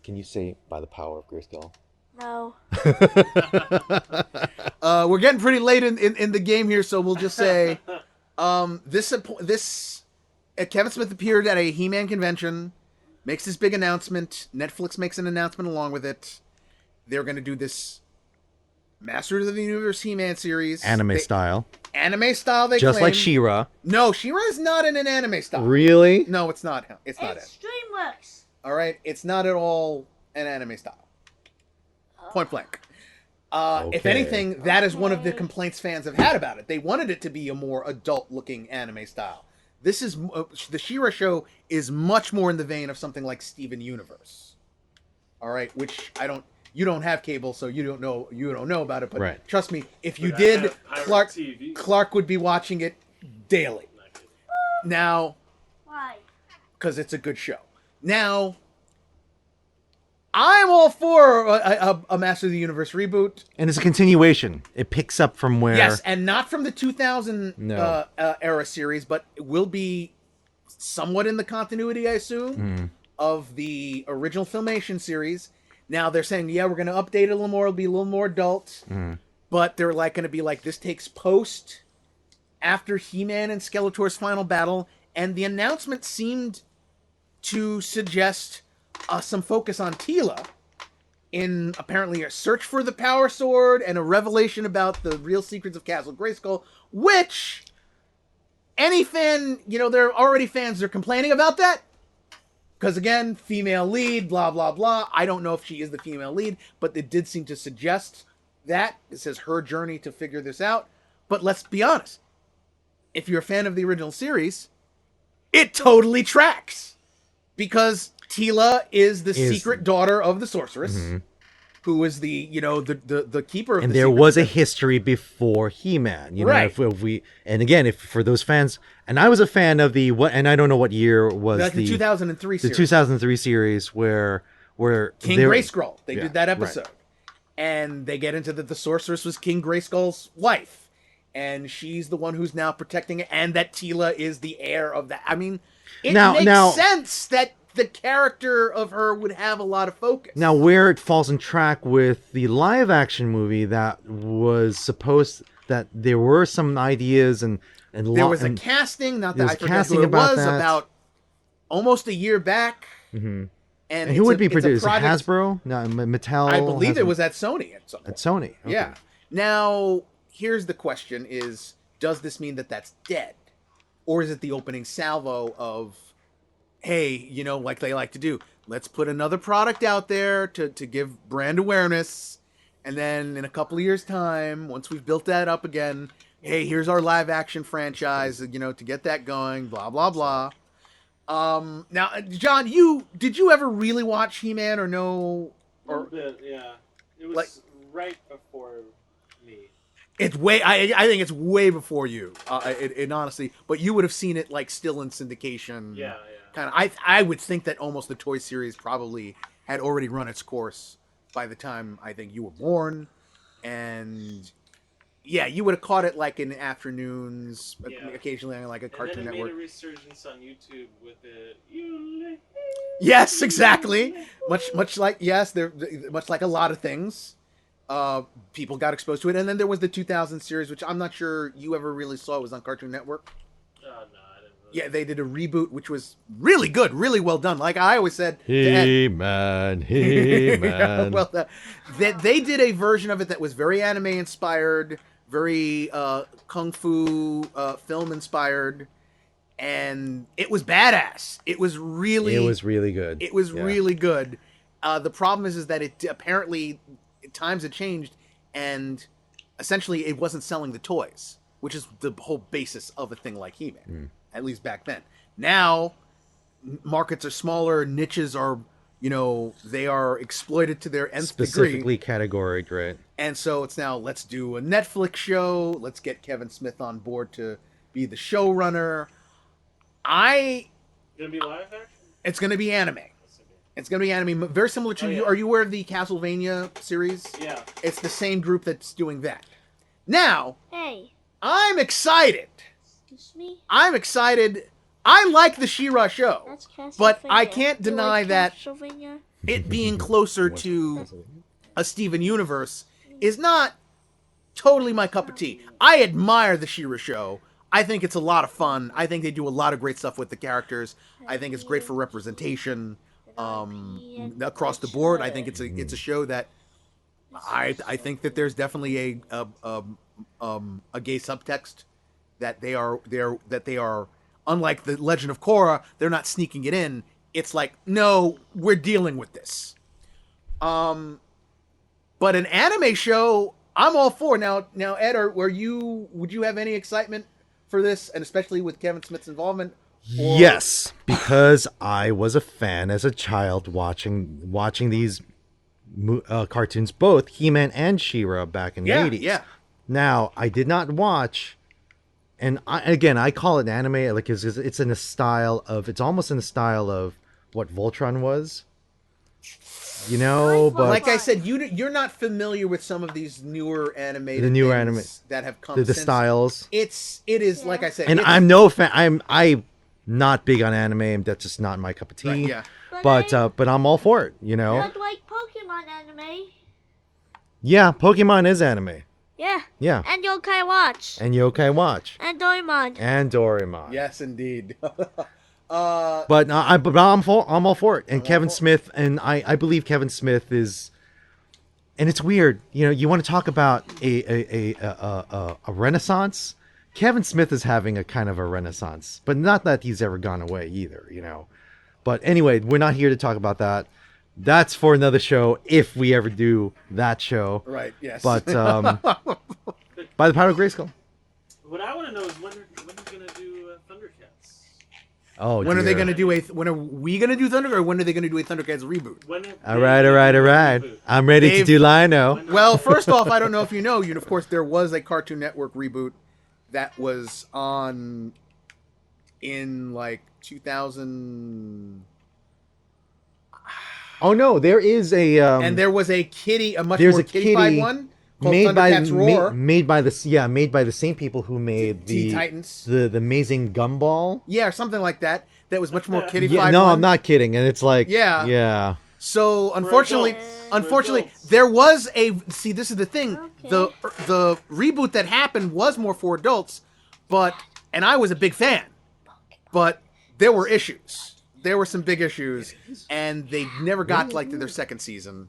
Can you say by the power of Grayskull? No. We're getting pretty late in the game here, so we'll just say this Kevin Smith appeared at a He-Man convention, makes this big announcement. Netflix makes an announcement along with it. They're going to do this Masters of the Universe He-Man series. Anime style, they just claim. like She-Ra. No, She-Ra is not in an anime style. Really? No, it's not. It's not It's DreamWorks. All right, it's not at all an anime style. Point blank. If Okay. anything, that is one of the complaints fans have had about it. They wanted it to be a more adult-looking anime style. This is the She-Ra show is much more in the vein of something like Steven Universe. All right, which you don't have cable, so you don't know about it. But right. Trust me, if you But I did, have pirate TV. Clark would be watching it daily. Now, Why? because it's a good show. Now, I'm all for a Master of the Universe reboot. And it's a continuation. It picks up from where... Yes, and not from the 2000 No. Era series, but it will be somewhat in the continuity, I assume, of the original Filmation series. Now they're saying, we're going to update it a little more. It'll be a little more adult. But they're going to be like, this takes post after He-Man and Skeletor's final battle. And the announcement seemed to suggest some focus on Teela in apparently a search for the Power Sword and a revelation about the real secrets of Castle Grayskull, which any fan, there are already fans that are complaining about that. Because again, female lead, blah, blah, blah. I don't know if she is the female lead, but it did seem to suggest that. It says her journey to figure this out. But let's be honest. If you're a fan of the original series, it totally tracks. Because Teela is the secret daughter of the sorceress, who is the keeper of And the there secret was a secret. history before He-Man. Right. If we, and again, if for those fans, and I was a fan of and I don't know what year was That's the 2003 series. The 2003 series where King Grayskull. They did that episode. Right. And they get into that the sorceress was King Grayskull's wife. And she's the one who's now protecting it. And that Teela is the heir of that. I mean, it makes sense that the character of her would have a lot of focus. Now, where it falls in track with the live-action movie that was supposed that there were some ideas and there was a casting, not that I forget who it was, about almost a year back. Mm-hmm. And who would be producing? Project, Hasbro? No, Mattel? I believe Hasbro? it was at Sony at some point. At Sony. Okay. Yeah. Now, here's the question is, does this mean that that's dead? Or is it the opening salvo of, hey, like they like to do, let's put another product out there to give brand awareness. And then in a couple of years' time, once we've built that up again, hey, here's our live action franchise, to get that going, blah, blah, blah. Now, John, did you ever really watch He-Man or no? A little bit, yeah. It was Like- right before me. It's I think it's way before you, it honestly, but you would have seen it like still in syndication. Yeah. Kind of. I would think that almost the toy series probably had already run its course by the time I think you were born, and yeah, you would have caught it like in the afternoons, occasionally on like a Cartoon and then it Network. made a resurgence on YouTube with it. Yes, exactly. Much like much like a lot of things. People got exposed to it, and then there was the 2000 series, which I'm not sure you ever really saw. It was on Cartoon Network. No, I didn't Yeah, they did a reboot, which was really good, really well done. Like I always said, He-Man. well, they did a version of it that was very anime inspired, very kung fu film inspired, and it was badass. It was really good. It was really good. The problem is that it apparently times had changed, and essentially it wasn't selling the toys, which is the whole basis of a thing like He-Man, at least back then. Now, markets are smaller, niches are, they are exploited to their nth degree. Specifically categoried, right? And so it's now, let's do a Netflix show, let's get Kevin Smith on board to be the showrunner. Gonna be live action? It's gonna be anime. It's going to be anime, very similar to you. Are you aware of the Castlevania series? Yeah. It's the same group that's doing that. Now, Hey. I'm excited. Excuse me? I'm excited. I like the She-Ra show, That's Castlevania. but I can't You deny like that Castlevania? it being closer to a Steven Universe is not totally my cup of tea. I admire the She-Ra show. I think it's a lot of fun. I think they do a lot of great stuff with the characters. I think it's great for representation. Across the board, I think it's a show that I think that there's definitely a gay subtext that they are unlike the Legend of Korra, they're not sneaking it in. It's like, no, we're dealing with this. But an anime show, I'm all for. Now Ed, would you have any excitement for this, and especially with Kevin Smith's involvement? Yes, because I was a fan as a child watching these cartoons, both He-Man and She-Ra back in the 80s. Yeah. Now, I did not watch, and I call it anime, like it's in a style of, it's almost in the style of what Voltron was. But like I said, you're not familiar with some of these newer animated that have come the since. Styles. It is like I said, and I'm no fan. I'm not big on anime. That's just not my cup of tea. Right, yeah. But I'm all for it. You like Pokemon anime? Yeah, Pokemon is anime. Yeah. Yeah. And Yokai Watch. And Yokai Watch. And Doraemon. And Doraemon. Yes, indeed. But I'm all for it. And Kevin Smith, and I believe Kevin Smith is, and it's weird. You want to talk about a renaissance. Kevin Smith is having a kind of a renaissance, but not that he's ever gone away either. But anyway, we're not here to talk about that. That's for another show if we ever do that show. Right. Yes. But by the power of Grayskull. What I want to know is when are you gonna do Thundercats? Oh, when are they gonna do when are we gonna do Thunder, or when are they gonna do a Thundercats reboot? All right. I'm ready to do Lino. Well, first off, I don't know if you know, of course, there was a Cartoon Network reboot that was on in like 2000. Oh no, there is a and there was a much more kitty-fied one called Thundercats Roar. made by the same people who made the Titans, the Amazing Gumball. Yeah, or something like that. That was much more kitty-fied. Yeah, no, I'm not kidding, and it's like yeah. So unfortunately, there was a. See, this is the thing. Okay. The reboot that happened was more for adults, and I was a big fan, but there were issues. There were some big issues, and they never got to their second season,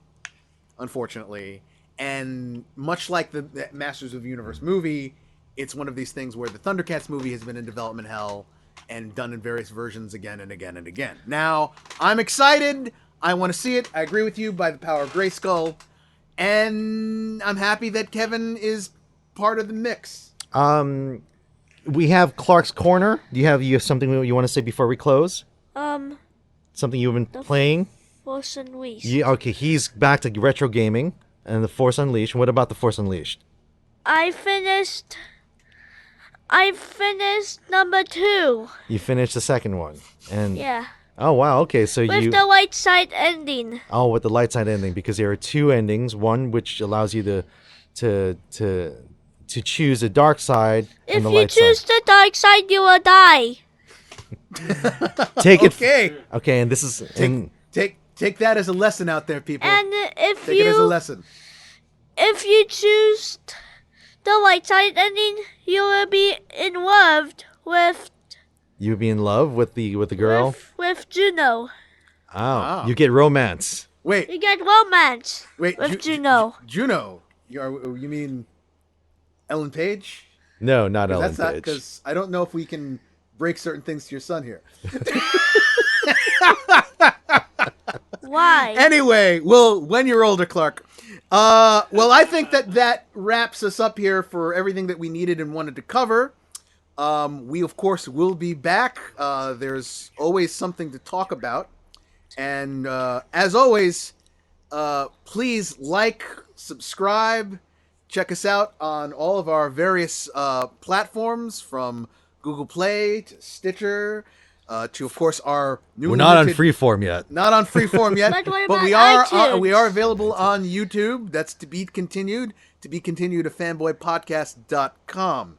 unfortunately. And much like the Masters of the Universe movie, it's one of these things where the Thundercats movie has been in development hell and done in various versions again and again and again. Now, I'm excited. I want to see it. I agree with you by the power of Grayskull. And I'm happy that Kevin is part of the mix. We have Clark's Corner. Do you have something you want to say before we close? Something you've been playing? Force Unleashed. Yeah, okay, he's back to retro gaming and the Force Unleashed. What about the Force Unleashed? I finished number 2. You finished the second one. And yeah. Oh wow, okay, so with the light side ending. Oh, with the light side ending, because there are 2 endings, one which allows you to choose the dark side and the light side. If you choose the dark side, you will die. Take it. Okay, and this is take that as a lesson out there, people. And take it as a lesson. If you choose the light side ending, you will be involved with You be in love with the girl? With Juno. Oh, you get romance. Wait, You get romance. wait. With Juno. Juno. You mean Ellen Page? No, not 'Cause Ellen that's not Page. because I don't know if we can break certain things to your son here. Why? Anyway, well, when you're older, Clark. Well, I think that wraps us up here for everything that we needed and wanted to cover. We, of course, will be back. There's always something to talk about. And as always, please like, subscribe, check us out on all of our various platforms, from Google Play to Stitcher to, of course, our new. We're not on limited- Freeform yet. Not on Freeform yet, But what but about we are iTunes? we are available on YouTube. That's to be continued. To be continued at fanboypodcast.com.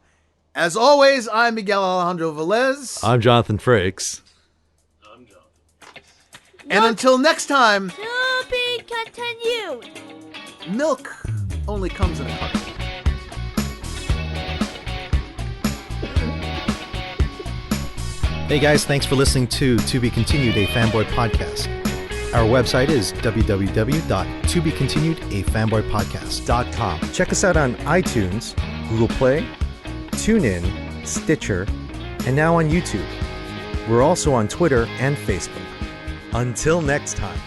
As always, I'm Miguel Alejandro Velez. I'm Jonathan Frakes. I'm Jonathan. And until next time, To be continued. milk only comes in a carton. Hey guys, thanks for listening to Be Continued, a Fanboy Podcast. Our website is www.tobecontinuedafanboypodcast.com. Check us out on iTunes, Google Play, TuneIn, Stitcher, and now on YouTube. We're also on Twitter and Facebook. Until next time.